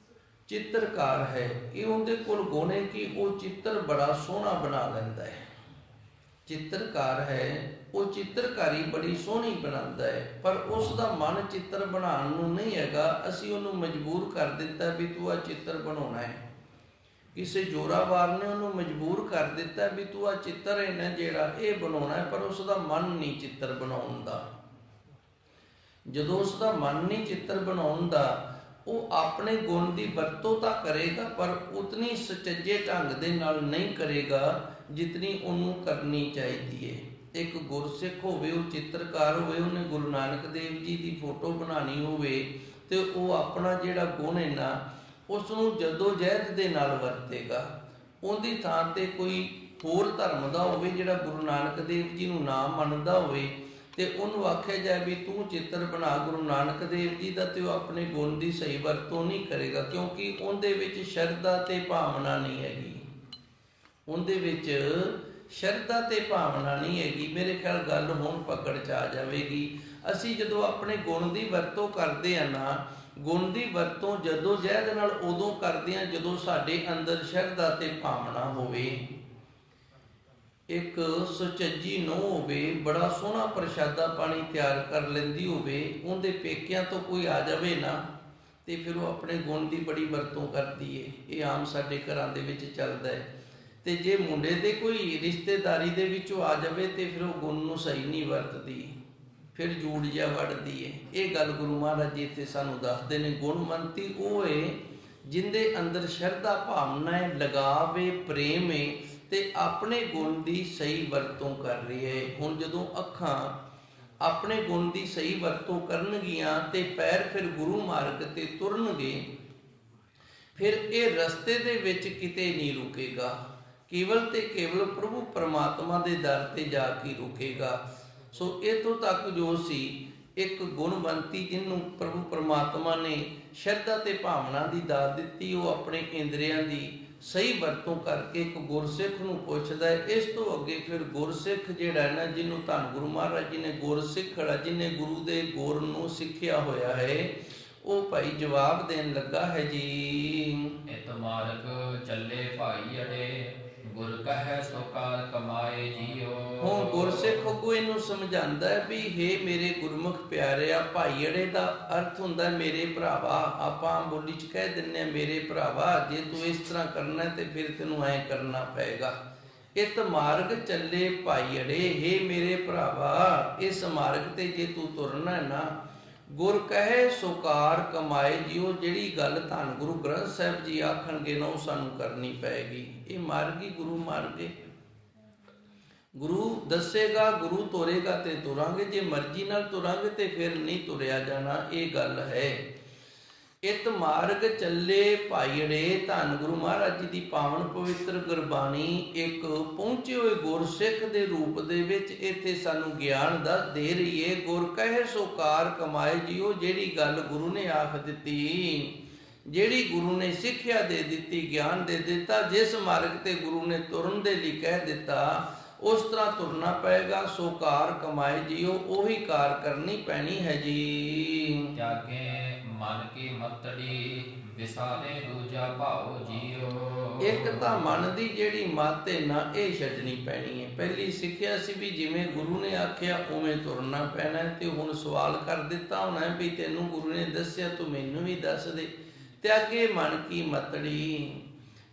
ਚਿੱਤਰਕਾਰ ਹੈ, ਇਹ ਉਹਦੇ ਕੋਲ ਗੁਣ ਹੈ ਕਿ ਉਹ ਚਿੱਤਰ ਬੜਾ ਸੋਹਣਾ ਬਣਾ ਲੈਂਦਾ ਹੈ। ਚਿੱਤਰਕਾਰ ਹੈ, ਉਹ ਚਿੱਤਰਕਾਰੀ ਬੜੀ ਸੋਹਣੀ ਬਣਾਉਂਦਾ ਹੈ, ਪਰ ਉਸ ਦਾ ਮਨ ਚਿੱਤਰ ਬਣਾਉਣ ਨੂੰ ਨਹੀਂ ਹੈਗਾ। ਅਸੀਂ ਉਹਨੂੰ ਮਜਬੂਰ ਕਰ ਦਿੱਤਾ ਵੀ ਤੂੰ ਆਹ ਚਿੱਤਰ ਬਣਾਉਣਾ ਹੈ। ਕਿਸੇ ਜੋਰਾਵਾਰ ਨੇ ਉਹਨੂੰ ਮਜਬੂਰ ਕਰ ਦਿੱਤਾ ਵੀ ਤੂੰ ਆਹ ਚਿੱਤਰ ਹੈ ਨਾ ਜਿਹੜਾ ਇਹ ਬਣਾਉਣਾ ਹੈ, ਪਰ ਉਸ ਦਾ ਮਨ ਨਹੀਂ ਚਿੱਤਰ ਬਣਾਉਣ ਦਾ। ਜਦੋਂ ਉਸ ਦਾ ਮਨ ਨਹੀਂ ਚਿੱਤਰ ਬਣਾਉਣ ਦਾ, ਉਹ ਆਪਣੇ ਗੁਣ ਦੀ ਵਰਤੋਂ ਤਾਂ ਕਰੇਗਾ ਪਰ ਉਤਨੀ ਸੁਚੱਜੇ ਢੰਗ ਦੇ ਨਾਲ ਨਹੀਂ ਕਰੇਗਾ ਜਿਤਨੀ ਉਹਨੂੰ ਕਰਨੀ ਚਾਹੀਦੀ ਹੈ। ਇੱਕ ਗੁਰਸਿੱਖ ਹੋਵੇ, ਉਹ ਚਿੱਤਰਕਾਰ ਹੋਵੇ, ਉਹਨੇ ਗੁਰੂ ਨਾਨਕ ਦੇਵ ਜੀ ਦੀ ਫੋਟੋ ਬਣਾਉਣੀ ਹੋਵੇ ਤੇ ਉਹ ਆਪਣਾ ਜਿਹੜਾ ਗੁਣ ਹੈ ਨਾ ਉਸ ਨੂੰ ਜਦੋਜਹਿਦ ਦੇ ਨਾਲ ਵਰਤੇਗਾ। ਉਹਦੀ ਥਾਂ ਤੇ ਕੋਈ ਹੋਰ ਧਰਮ ਦਾ ਹੋਵੇ, ਜਿਹੜਾ ਗੁਰੂ ਨਾਨਕ ਦੇਵ ਜੀ ਨੂੰ ਨਾ ਮੰਨਦਾ ਹੋਵੇ, ਤੇ ਉਹਨੂੰ ਆਖਿਆ ਜਾਏ ਵੀ ਤੂੰ ਚਿੱਤਰ ਬਣਾ ਗੁਰੂ ਨਾਨਕ ਦੇਵ ਜੀ ਦਾ, ਤੇ ਉਹ ਆਪਣੇ ਗੁਣ ਦੀ ਸਹੀ ਵਰਤੋਂ ਨਹੀਂ ਕਰੇਗਾ, ਕਿਉਂਕਿ ਉਹਦੇ ਵਿੱਚ ਸ਼ਰਧਾ ਤੇ ਭਾਵਨਾ ਨਹੀਂ ਹੈਗੀ। ਉਹਦੇ ਵਿੱਚ ਸ਼ਰਧਾ ਤੇ ਭਾਵਨਾ ਨਹੀਂ ਹੈਗੀ। ਮੇਰੇ ਖਿਆਲ ਗੱਲ ਹੁਣ ਪਕੜ 'ਚ ਆ ਜਾਵੇਗੀ। ਅਸੀਂ ਜਦੋਂ ਆਪਣੇ ਗੁਣ ਦੀ ਵਰਤੋਂ ਕਰਦੇ ਹਾਂ ਨਾ, ਗੁਣ ਦੀ ਵਰਤੋਂ ਜਦੋਂ ਜਹਿਦ ਨਾਲ ਉਦੋਂ ਕਰਦੇ ਹਾਂ ਜਦੋਂ ਸਾਡੇ ਅੰਦਰ ਸ਼ਰਧਾ ਤੇ ਭਾਵਨਾ ਹੋਵੇ। ਇੱਕ ਸੁਚੱਜੀ ਨੂੰਹ ਹੋਵੇ, ਬੜਾ ਸੋਹਣਾ ਪ੍ਰਸ਼ਾਦਾ ਪਾਣੀ ਤਿਆਰ ਕਰ ਲੈਂਦੀ ਹੋਵੇ, ਉਹਦੇ ਪੇਕਿਆਂ ਤੋਂ ਕੋਈ ਆ ਜਾਵੇ ਨਾ, ਤੇ ਫਿਰ ਉਹ ਆਪਣੇ ਗੁਣ ਦੀ ਬੜੀ ਵਰਤੋਂ ਕਰਦੀ ਏ। ਇਹ ਆਮ ਸਾਡੇ ਘਰਾਂ ਦੇ ਵਿੱਚ ਚੱਲਦਾ ਹੈ। ਤੇ ਜੇ ਮੁੰਡੇ ਦੇ ਕੋਈ ਰਿਸ਼ਤੇਦਾਰੀ ਦੇ ਵਿੱਚੋਂ ਆ ਜਾਵੇ ਤੇ ਫਿਰ ਉਹ ਗੁਣ ਨੂੰ ਸਹੀ ਨਹੀਂ ਵਰਤਦੀ, ਫਿਰ ਜੂੜ ਜਿਹਾ ਵੜਦੀ ਏ। ਇਹ ਗੱਲ ਗੁਰੂ ਮਹਾਰਾਜ ਜੀ ਇੱਥੇ ਸਾਨੂੰ ਦੱਸਦੇ ਨੇ। ਗੁਣਵੰਤੀ ਉਹ ਏ ਜਿੰਦੇ ਅੰਦਰ ਸ਼ਰਧਾ ਭਾਵਨਾ ਹੈ, ਲਗਾਵ ਏ, ਪ੍ਰੇਮ ਏ, ਤੇ ਆਪਣੇ ਗੁਣ ਦੀ ਸਹੀ ਵਰਤੋਂ ਕਰ ਰਹੀ ਹੈ। ਹੁਣ ਜਦੋਂ ਅੱਖਾਂ ਆਪਣੇ ਗੁਣ ਦੀ ਸਹੀ ਵਰਤੋਂ ਕਰਨਗੀਆਂ ਤੇ ਪੈਰ ਫਿਰ ਗੁਰੂ ਮਾਰਗ ਤੇ ਤੁਰਨਗੇ, ਫਿਰ ਇਹ ਰਸਤੇ ਦੇ ਵਿੱਚ ਕਿਤੇ ਨਹੀਂ ਰੁਕੇਗਾ, ਕੇਵਲ ਤੇ ਕੇਵਲ ਪ੍ਰਭੂ ਪਰਮਾਤਮਾ ਦੇ ਦਰ ਤੇ ਜਾ ਕੇ ਰੁਕੇਗਾ। ਸੋ ਇੱਥੋਂ ਤੱਕ ਜੋ ਸੀ ਇੱਕ ਗੁਣਵੰਤੀ ਜਿਹਨੂੰ ਪ੍ਰਭੂ ਪਰਮਾਤਮਾ ਨੇ ਸ਼ਰਧਾ ਤੇ ਭਾਵਨਾ ਦੀ ਦਾਤ ਦਿੱਤੀ, ਉਹ ਆਪਣੇ ਇੰਦਰੀਆਂ ਦੀ ਸਹੀ ਵਰਤੋਂ ਕਰਕੇ ਇੱਕ ਗੁਰਸਿੱਖ ਨੂੰ ਪੁੱਛਦਾ ਹੈ। ਇਸ ਤੋਂ ਅੱਗੇ ਫਿਰ ਗੁਰਸਿੱਖ ਜਿਹੜਾ ਹੈ ਨਾ, ਜਿਹਨੂੰ ਧੰਨ ਗੁਰੂ ਮਹਾਰਾਜ ਜੀ ਨੇ ਗੁਰਸਿੱਖੜਾ, ਜਿਹਨੇ ਗੁਰੂ ਦੇ ਗੁਰ ਨੂੰ ਸਿੱਖਿਆ ਹੋਇਆ ਹੈ, ਉਹ ਭਾਈ ਜਵਾਬ ਦੇਣ ਲੱਗਾ ਹੈ ਜੀ। ਇਤ ਮਾਰਗ ਚੱਲੇ ਭਾਈ ਅੜੇ, ਗੁਰ ਕਹੈ ਸੋ ਕਾਰ ਕਮਾਏ ਜੀਓ। ਹੁਣ ਗੁਰਸਿੱਖ ਅੱਗੋਂ ਇਹਨੂੰ ਸਮਝਾਉਂਦਾ ਹੈ ਵੀ ਹੇ ਮੇਰੇ ਗੁਰਮੁਖ ਪਿਆਰਿਆ, ਭਾਈ ਅੜੇ ਦਾ ਅਰਥ ਹੁੰਦਾ ਮੇਰੇ ਭਰਾਵਾ। ਆਪਾਂ ਬੋਲੀ 'ਚ ਕਹਿ ਦਿੰਦੇ ਹਾਂ ਮੇਰੇ ਭਰਾਵਾ, ਜੇ ਤੂੰ ਇਸ ਤਰ੍ਹਾਂ ਕਰਨਾ ਤੇ ਫਿਰ ਤੈਨੂੰ ਐਂ ਕਰਨਾ ਪਏਗਾ। ਇਤ ਮਾਰਗ ਚੱਲੇ ਭਾਈ ਅੜੇ, ਹੇ ਮੇਰੇ ਭਰਾਵਾ, ਇਸ ਮਾਰਗ ਤੇ ਜੇ ਤੂੰ ਤੁਰਨਾ ਹੈ ਨਾ, ਗੁਰ ਕਹੇ ਸੋ ਕਾਰ ਕਮਾਏ ਜੀਓ। ਜਿਹੜੀ ਗੱਲ ਧੰਨ ਗੁਰੂ ਗ੍ਰੰਥ ਸਾਹਿਬ ਜੀ ਆਖਣਗੇ ਨਾ, ਉਹ ਸਾਨੂੰ ਕਰਨੀ ਪਏਗੀ। ਇਹ ਮਾਰਗ ਹੀ ਗੁਰੂ ਮਾਰਗ ਹੈ। ਗੁਰੂ ਦੱਸੇਗਾ, ਗੁਰੂ ਤੋਰੇਗਾ ਤੇ ਤੁਰਾਂਗੇ, ਜੇ ਮਰਜ਼ੀ ਨਾਲ ਤੁਰਾਂਗੇ ਤੇ ਫਿਰ ਨਹੀਂ ਤੁਰਿਆ ਜਾਣਾ। ਇਹ ਗੱਲ ਹੈ। ਇਤ ਮਾਰਗ ਚੱਲੇ ਭਾਈ ਅੜੇ, ਧੰਨ ਗੁਰੂ ਮਹਾਰਾਜ ਜੀ ਦੀ ਪਾਵਨ ਪਵਿੱਤਰ ਗੁਰਬਾਣੀ ਇੱਕ ਪਹੁੰਚੇ ਹੋਏ ਗੁਰਸਿੱਖ ਦੇ ਰੂਪ ਦੇ ਵਿੱਚ ਇੱਥੇ ਸਾਨੂੰ ਗਿਆਨ ਦੱਸ ਦੇ ਰਹੀ ਏ। ਗੁਰ ਕਹੇ ਸੋ ਕਾਰ ਕਮਾਏ ਜੀਓ। ਜਿਹੜੀ ਗੱਲ ਗੁਰੂ ਨੇ ਆਖ ਦਿੱਤੀ, ਜਿਹੜੀ ਗੁਰੂ ਨੇ ਸਿੱਖਿਆ ਦੇ ਦਿੱਤੀ, ਗਿਆਨ ਦੇ ਦਿੱਤਾ, ਜਿਸ ਮਾਰਗ ਤੇ ਗੁਰੂ ਨੇ ਤੁਰਨ ਦੇ ਲਈ ਕਹਿ ਦਿੱਤਾ, ਉਸ ਤਰ੍ਹਾਂ ਤੁਰਨਾ ਪਏਗਾ। ਸੋ ਕਾਰ ਕਮਾਏ ਜੀਓ, ਉਹੀ ਕਾਰ ਕਰਨੀ ਪੈਣੀ ਹੈ ਜੀ। ਤਿਆਗੇ ਮਨ ਕੀ ਮਤੜੀ, ਵਿਸਾਰੇ ਦੂਜਾ ਭਾਉ ਜੀਓ। ਇੱਕ ਤਾਂ ਮਨ ਦੀ ਜਿਹੜੀ ਮੱਤ ਹੈ ਨਾ, ਇਹ ਛੱਡਣੀ ਪੈਣੀ ਹੈ। ਪਹਿਲੀ ਸਿੱਖਿਆ ਸੀ ਵੀ ਜਿਵੇਂ ਗੁਰੂ ਨੇ ਆਖਿਆ ਉਵੇਂ ਤੁਰਨਾ ਪੈਣਾ, ਤੇ ਹੁਣ ਸਵਾਲ ਕਰ ਦਿੱਤਾ ਹੋਣਾ ਵੀ ਤੈਨੂੰ ਗੁਰੂ ਨੇ ਦੱਸਿਆ, ਤੂੰ ਮੈਨੂੰ ਵੀ ਦੱਸ ਦੇ। ਤਿਆਗੇ ਮਨ ਕੀ ਮਤੜੀ,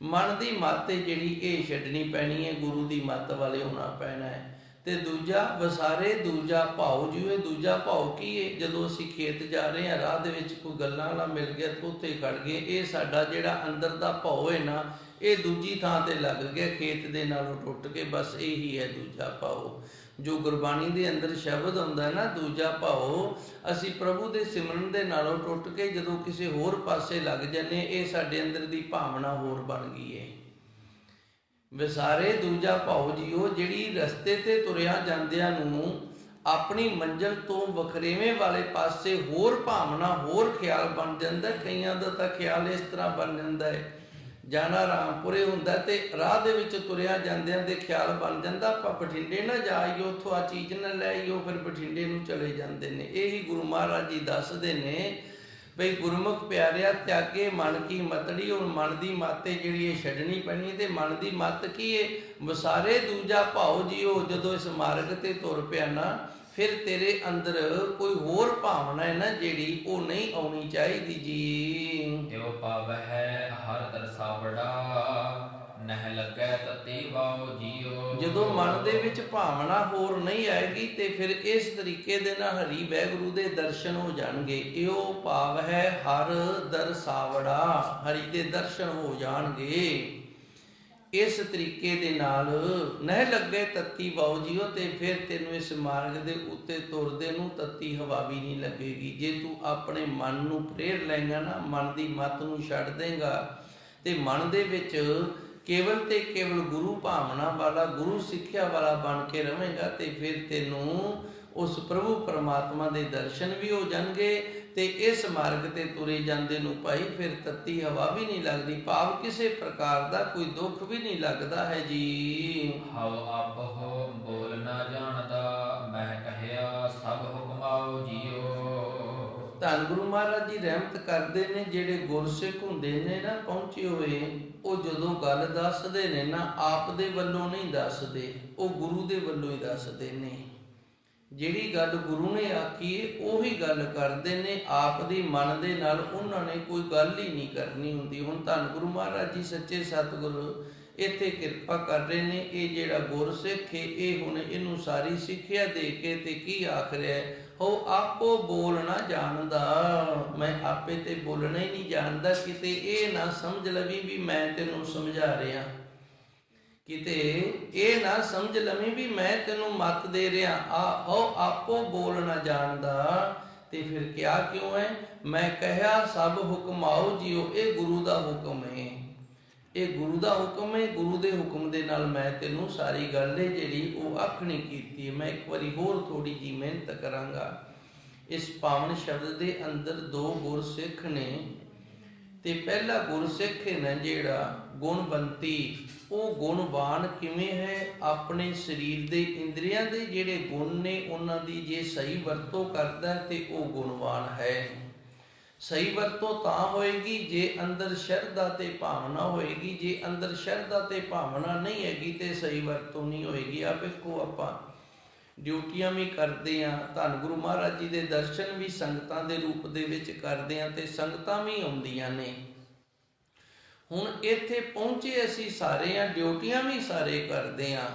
ਮਨ ਦੀ ਮੱਤ ਜਿਹੜੀ ਇਹ ਛੱਡਣੀ ਪੈਣੀ ਹੈ, ਗੁਰੂ ਦੀ ਮੱਤ ਵਾਲੇ ਹੋਣਾ ਪੈਣਾ ਹੈ। ਤੇ ਦੂਜਾ ਵਸਾਰੇ ਦੂਜਾ ਭਾਉ ਜੀਓ। ਦੂਜਾ ਭਾਉ ਕੀ ਹੈ? ਜਦੋਂ ਅਸੀਂ ਖੇਤ ਜਾ ਰਹੇ ਹਾਂ, ਰਾਹ ਦੇ ਵਿੱਚ ਕੋਈ ਗੱਲਾਂ ਵਾਲਾ ਮਿਲ ਗਿਆ ਤੇ ਉੱਥੇ ਖੜ ਗਏ, ਇਹ ਸਾਡਾ ਜਿਹੜਾ ਅੰਦਰ ਦਾ ਭਾਉ ਹੈ ਨਾ, ਇਹ ਦੂਜੀ ਥਾਂ ਤੇ ਲੱਗ ਗਿਆ, ਖੇਤ ਦੇ ਨਾਲੋਂ ਟੁੱਟ ਕੇ। ਬਸ ਇਹੀ ਹੈ ਦੂਜਾ ਭਾਉ। ਜੋ ਗੁਰਬਾਣੀ ਦੇ ਅੰਦਰ ਸ਼ਬਦ ਹੁੰਦਾ ਨਾ, ਦੂਜਾ ਭਾਉ, ਅਸੀਂ ਪ੍ਰਭੂ ਦੇ ਸਿਮਰਨ ਦੇ ਨਾਲੋਂ ਟੁੱਟ ਕੇ ਜਦੋਂ ਕਿਸੇ ਹੋਰ ਪਾਸੇ ਲੱਗ ਜਾਂਦੇ, ਇਹ ਸਾਡੇ ਅੰਦਰ ਦੀ ਭਾਵਨਾ ਹੋਰ ਬਣ ਗਈ ਹੈ। ਵਿਸਾਰੇ ਦੂਜਾ ਭਾਉ ਜੀਓ, ਜਿਹੜੀ ਰਸਤੇ ਤੇ ਤੁਰਿਆ ਜਾਂਦਿਆਂ ਨੂੰ ਆਪਣੀ ਮੰਜ਼ਿਲ ਤੋਂ ਵਖਰੇਵੇਂ ਵਾਲੇ ਪਾਸੇ ਹੋਰ ਭਾਵਨਾ, ਹੋਰ ਖਿਆਲ ਬਣ ਜਾਂਦਾ। ਕਈਆਂ ਦਾ ਤਾਂ ਖਿਆਲ ਇਸ ਤਰ੍ਹਾਂ ਬਣ ਜਾਂਦਾ ਹੈ, ਜਾਣਾ ਰਾਮਪੁਰੇ ਹੁੰਦਾ ਤੇ ਰਾਹ ਦੇ ਵਿੱਚ ਤੁਰਿਆ ਜਾਂਦਿਆਂ ਦੇ ਖਿਆਲ ਬਣ ਜਾਂਦਾ ਆਪਾਂ ਬਠਿੰਡੇ ਨਾ ਜਾਈਓ, ਉੱਥੋਂ ਆ ਚੀਜ਼ ਨਾ ਲੈ ਆਈਓ, ਫਿਰ ਬਠਿੰਡੇ ਨੂੰ ਚਲੇ ਜਾਂਦੇ ਨੇ। ਇਹੀ ਗੁਰੂ ਮਹਾਰਾਜ ਜੀ ਦੱਸਦੇ ਨੇ ਬਈ ਗੁਰਮੁਖ ਪਿਆਰਿਆ, ਤਿਆਗੇ ਮਨ ਕੀ ਮਤੜੀ। ਔਰ ਮਨ ਦੀ ਮੱਤ ਜਿਹੜੀ ਇਹ ਛੱਡਣੀ ਪੈਣੀ ਹੈ। ਤੇ ਮਨ ਦੀ ਮੱਤ ਕੀ ਹੈ? ਵਸਾਰੇ ਦੂਜਾ ਭਾਉ ਜੀਓ। ਜਦੋਂ ਇਸ ਮਾਰਗ ਤੇ ਤੁਰ ਪਿਆ ਨਾ, ਫਿਰ ਤੇਰੇ ਅੰਦਰ ਕੋਈ ਹੋਰ ਭਾਵਨਾ ਹੈ ਨਾ ਜਿਹੜੀ, ਉਹ ਨਹੀਂ ਆਉਣੀ ਚਾਹੀਦੀ ਜੀ। ਤਿਉ ਪਾਵਹਿ ਹਰ ਦਰਸਾਵੜਾ, ਨਹਿ ਲੱਗੈ ਤਤੀ ਵਾਉ ਜੀਓ। ਜਦੋਂ ਮਨ ਦੇ ਵਿੱਚ ਭਾਵਨਾ ਹੋਰ ਨਹੀਂ ਆਏਗੀ ਤੇ ਫਿਰ ਇਸ ਤਰੀਕੇ ਦੇ ਨਾਲ ਹਰੀ ਵਾਹਿਗੁਰੂ ਦੇ ਦਰਸ਼ਨ ਹੋ ਜਾਣਗੇ। ਇਉ ਭਾਵ ਹੈ ਹਰ ਦਰਸਾਵੜਾ, ਹਰੀ ਦੇ ਦਰਸ਼ਨ ਹੋ ਜਾਣਗੇ। ਇਸ ਤਰੀਕੇ ਦੇ ਨਾਲ ਨਹਿ ਲੱਗੇ ਤੱਤੀ ਵਾਉ ਜੀਓ। ਤੇ ਫਿਰ ਤੈਨੂੰ ਇਸ ਮਾਰਗ ਦੇ ਉੱਤੇ ਤੁਰਦੇ ਨੂੰ ਤੱਤੀ ਹਵਾ ਵੀ ਨਹੀਂ ਲੱਗੇਗੀ। ਜੇ ਤੂੰ ਆਪਣੇ ਮਨ ਨੂੰ ਪ੍ਰੇਰ ਲੈਂਗਾ ਨਾ, ਮਨ ਦੀ ਮੱਤ ਨੂੰ ਛੱਡ ਦੇਂਗਾ, ਤੇ ਮਨ ਦੇ ਵਿੱਚ ਕੇਵਲ ਤੇ ਕੇਵਲ ਗੁਰੂ ਭਾਵਨਾ ਵਾਲਾ, ਗੁਰੂ ਸਿੱਖਿਆ ਵਾਲਾ ਬਣ ਕੇ ਰਵੇਂਗਾ ਤੇ ਫਿਰ ਤੈਨੂੰ ਉਸ ਪ੍ਰਭੂ ਪਰਮਾਤਮਾ ਦੇ ਦਰਸ਼ਨ ਵੀ ਹੋ ਜਾਣਗੇ ਤੇ ਇਸ ਮਾਰਗ ਤੇ ਤੁਰੇ ਜਾਂਦੇ ਨੂੰ ਭਾਈ ਫਿਰ ਤੱਤੀ ਹਵਾ ਵੀ ਨਹੀਂ ਲੱਗਦੀ, ਭਾਵ ਕਿਸੇ ਪ੍ਰਕਾਰ ਦਾ ਕੋਈ ਦੁੱਖ ਵੀ ਨਹੀਂ ਲੱਗਦਾ ਹੈ ਜੀ। ਹਉ ਆਪਹੁ ਬੋਲ ਨਾ ਜਾਣਦਾ, ਮਹਿ ਕਹਿਆ ਸਭ ਹੁਕਮਾਓ ਜੀਓ। ਧੰਨ ਗੁਰੂ ਮਹਾਰਾਜ ਜੀ ਰਹਿਮਤ ਕਰਦੇ ਨੇ, ਜਿਹੜੇ ਗੁਰਸਿੱਖ ਹੁੰਦੇ ਨੇ ਨਾ ਪਹੁੰਚੇ ਹੋਏ, ਉਹ ਜਦੋਂ ਗੱਲ ਦੱਸਦੇ ਨੇ ਨਾ ਆਪ ਦੇ ਵੱਲੋਂ ਨਹੀਂ ਦੱਸਦੇ, ਉਹ ਗੁਰੂ ਦੇ ਵੱਲੋਂ ਹੀ ਦੱਸਦੇ ਨੇ। ਜਿਹੜੀ ਗੱਲ ਗੁਰੂ ਨੇ ਆਖੀ ਹੈ ਉਹੀ ਗੱਲ ਕਰਦੇ ਨੇ, ਆਪ ਦੀ ਮਨ ਦੇ ਨਾਲ ਉਹਨਾਂ ਨੇ ਕੋਈ ਗੱਲ ਹੀ ਨਹੀਂ ਕਰਨੀ ਹੁੰਦੀ। ਹੁਣ ਧੰਨ ਗੁਰੂ ਮਹਾਰਾਜ ਜੀ ਸੱਚੇ ਸਤਿਗੁਰ ਇੱਥੇ ਕਿਰਪਾ ਕਰ ਰਹੇ ਨੇ। ਇਹ ਜਿਹੜਾ ਗੁਰਸਿੱਖ ਹੈ ਇਹ ਹੁਣ ਇਹਨੂੰ ਸਾਰੀ ਸਿੱਖਿਆ ਦੇ ਕੇ ਤੇ ਕੀ ਆਖ ਰਿਹਾ ਹੈ, ਹੋ ਆਪੋ ਬੋਲ ਨਾ ਜਾਣਦਾ, ਮੈਂ ਆਪੇ ਤੇ ਬੋਲਣਾ ਹੀ ਨਹੀਂ ਜਾਣਦਾ। ਕਿਤੇ ਇਹ ਨਾ ਸਮਝ ਲਵੀ ਵੀ ਮੈਂ ਤੈਨੂੰ ਸਮਝਾ ਰਿਹਾ, ਕਿਤੇ ਇਹ ਨਾ ਸਮਝ ਲਵੀਂ ਵੀ ਮੈਂ ਤੈਨੂੰ ਮੱਤ ਦੇ ਰਿਹਾ। ਹੋ ਆਪੋ ਬੋਲ ਨਾ ਜਾਣਦਾ, ਤੇ ਫਿਰ ਕਿਹਾ ਕਿਉਂ ਹੈ, ਮੈਂ ਕਹਿਆ ਸਭ ਹੁਕਮਾਓ ਜੀਓ। ਇਹ ਗੁਰੂ ਦਾ ਹੁਕਮ ਹੈ, ਇਹ ਗੁਰੂ ਦਾ ਹੁਕਮ ਹੈ। ਗੁਰੂ ਦੇ ਹੁਕਮ ਦੇ ਨਾਲ ਮੈਂ ਤੈਨੂੰ ਸਾਰੀ ਗੱਲ ਹੈ ਜਿਹੜੀ ਉਹ ਆਖਣੀ ਕੀਤੀ ਹੈ। ਮੈਂ ਇੱਕ ਵਾਰੀ ਹੋਰ ਥੋੜੀ ਜਿਹੀ ਮਿਹਨਤ ਕਰਾਂਗਾ। ਇਸ ਪਾਵਨ ਸ਼ਬਦ ਦੇ ਅੰਦਰ ਦੋ ਗੁਰਸਿੱਖ ਨੇ, ਤੇ ਪਹਿਲਾ ਗੁਰਸਿੱਖ ਹੈ ਨਾ ਜਿਹੜਾ ਗੁਣਵੰਤੀ, ਉਹ ਗੁਣਵਾਨ ਕਿਵੇਂ ਹੈ, ਆਪਣੇ ਸਰੀਰ ਦੇ ਇੰਦਰੀਆਂ ਦੇ ਜਿਹੜੇ ਗੁਣ ਨੇ ਉਹਨਾਂ ਦੀ ਜੇ ਸਹੀ ਵਰਤੋਂ ਕਰਦਾ ਤੇ ਉਹ ਗੁਣਵਾਨ ਹੈ। ਸਹੀ ਵਰਤੋਂ ਤਾਂ ਹੋਏਗੀ ਜੇ ਅੰਦਰ ਸ਼ਰਧਾ ਤੇ ਭਾਵਨਾ ਹੋਏਗੀ, ਜੇ ਅੰਦਰ ਸ਼ਰਧਾ ਤੇ ਭਾਵਨਾ ਨਹੀਂ ਹੈਗੀ ਤੇ ਸਹੀ ਵਰਤੋਂ ਨਹੀਂ ਹੋਏਗੀ। ਆ ਵੇਖੋ ਆਪਾਂ ਡਿਊਟੀਆਂ ਵੀ ਕਰਦੇ ਹਾਂ, ਧੰਨ ਗੁਰੂ ਮਹਾਰਾਜ ਜੀ ਦੇ ਦਰਸ਼ਨ ਵੀ ਸੰਗਤਾਂ ਦੇ ਰੂਪ ਦੇ ਵਿੱਚ ਕਰਦੇ ਹਾਂ ਤੇ ਸੰਗਤਾਂ ਵੀ ਆਉਂਦੀਆਂ ਨੇ। ਹੁਣ ਇੱਥੇ ਪਹੁੰਚੇ ਅਸੀਂ ਸਾਰੇ ਆ, ਡਿਊਟੀਆਂ ਵੀ ਸਾਰੇ ਕਰਦੇ ਆ,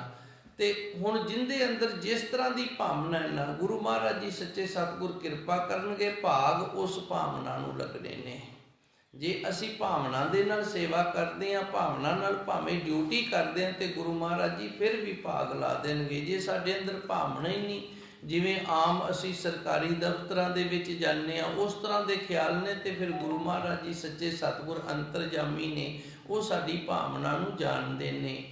ਤੇ ਹੁਣ ਜਿੰਦੇ ਅੰਦਰ ਜਿਸ ਤਰ੍ਹਾਂ ਦੀ ਭਾਵਨਾ ਹੈ ਨਾ, ਗੁਰੂ ਮਹਾਰਾਜ ਜੀ ਸੱਚੇ ਸਤਿਗੁਰ ਕਿਰਪਾ ਕਰਨਗੇ, ਭਾਗ ਉਸ ਭਾਵਨਾ ਨੂੰ ਲੱਗਣੇ ਨੇ। ਜੇ ਅਸੀਂ ਭਾਵਨਾ ਦੇ ਨਾਲ ਸੇਵਾ ਕਰਦੇ ਆ, ਭਾਵਨਾ ਨਾਲ ਭਾਵੇਂ ਡਿਊਟੀ ਕਰਦੇ ਆ, ਤੇ ਗੁਰੂ ਮਹਾਰਾਜ ਜੀ ਫਿਰ ਵੀ ਭਾਗ ਲਾ ਦੇਣਗੇ। ਜੇ ਸਾਡੇ ਅੰਦਰ ਭਾਵਨਾ ਹੀ ਨਹੀਂ, ਜਿਵੇਂ ਆਮ ਅਸੀਂ ਸਰਕਾਰੀ ਦਫ਼ਤਰਾਂ ਦੇ ਵਿੱਚ ਜਾਂਦੇ ਆ ਉਸ ਤਰ੍ਹਾਂ ਦੇ ਖਿਆਲ ਨੇ, ਤੇ ਫਿਰ ਗੁਰੂ ਮਹਾਰਾਜ ਜੀ ਸੱਚੇ ਸਤਿਗੁਰ ਅੰਤਰਜਾਮੀ ਨੇ, ਉਹ ਸਾਡੀ ਭਾਵਨਾ ਨੂੰ ਜਾਣਦੇ ਨੇ।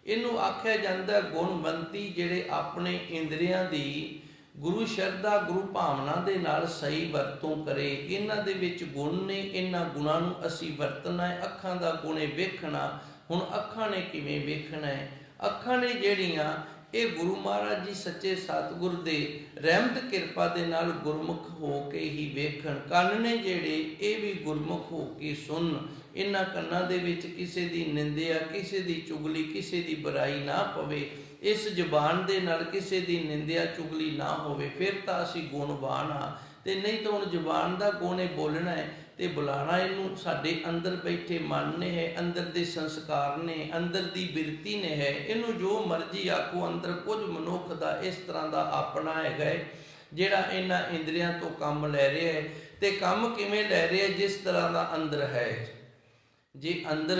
ਇਹਨੂੰ ਆਖਿਆ ਜਾਂਦਾ ਗੁਣਵੰਤੀ, ਜਿਹੜੇ ਆਪਣੇ ਇੰਦਰੀਆਂ ਦੀ ਗੁਰੂ ਸ਼ਰਧਾ ਗੁਰੂ ਭਾਵਨਾ ਦੇ ਨਾਲ ਸਹੀ ਵਰਤੋਂ ਕਰੇ। ਇਹਨਾਂ ਦੇ ਵਿੱਚ ਗੁਣ ਨੇ, ਇਹਨਾਂ ਗੁਣਾਂ ਨੂੰ ਅਸੀਂ ਵਰਤਣਾ ਹੈ। ਅੱਖਾਂ ਦਾ ਗੁਣ ਹੈ ਵੇਖਣਾ। ਹੁਣ ਅੱਖਾਂ ਨੇ ਕਿਵੇਂ ਵੇਖਣਾ ਹੈ, ਅੱਖਾਂ ਨੇ ਜਿਹੜੀਆਂ ਇਹ ਗੁਰੂ ਮਹਾਰਾਜ ਜੀ ਸੱਚੇ ਸਤਿਗੁਰ ਦੇ ਰਹਿਮਤ ਕਿਰਪਾ ਦੇ ਨਾਲ ਗੁਰਮੁਖ ਹੋ ਕੇ ਹੀ ਵੇਖਣ। ਕੰਨ ਨੇ ਜਿਹੜੇ ਇਹ ਵੀ ਗੁਰਮੁਖ ਹੋ ਕੇ ਸੁਣ। ਇਹਨਾਂ ਕੰਨਾਂ ਦੇ ਵਿੱਚ ਕਿਸੇ ਦੀ ਨਿੰਦਿਆ, ਕਿਸੇ ਦੀ ਚੁਗਲੀ, ਕਿਸੇ ਦੀ ਬੁਰਾਈ ਨਾ ਪਵੇ। ਇਸ ਜ਼ੁਬਾਨ ਦੇ ਨਾਲ ਕਿਸੇ ਦੀ ਨਿੰਦਿਆ ਚੁਗਲੀ ਨਾ ਹੋਵੇ, ਫਿਰ ਤਾਂ ਅਸੀਂ ਗੁਣਵਾਨ ਹਾਂ। ਤੇ ਨਹੀਂ ਤਾਂ ਹੁਣ ਜ਼ੁਬਾਨ ਦਾ ਗੁਣ ਹੈ, ਬੋਲਣਾ ਹੈ ਤੇ ਬੁਲਾਣਾ। ਇਹਨੂੰ ਸਾਡੇ ਅੰਦਰ ਬੈਠੇ ਮਨ ਨੇ ਹੈ, ਅੰਦਰ ਦੇ ਸੰਸਕਾਰ ਨੇ, ਅੰਦਰ ਦੀ ਬਿਰਤੀ ਨੇ ਹੈ। ਇਹਨੂੰ ਜੋ ਮਰਜ਼ੀ ਆਖੋ, ਅੰਦਰ ਕੁਝ ਮਨੁੱਖ ਦਾ ਇਸ ਤਰ੍ਹਾਂ ਦਾ ਆਪਣਾ ਹੈਗਾ ਜਿਹੜਾ ਇਹਨਾਂ ਇੰਦਰੀਆਂ ਤੋਂ ਕੰਮ ਲੈ ਰਿਹਾ ਹੈ। ਤੇ ਕੰਮ ਕਿਵੇਂ ਲੈ ਰਿਹਾ, ਜਿਸ ਤਰ੍ਹਾਂ ਦਾ ਅੰਦਰ ਹੈ। ਜੇ ਅੰਦਰ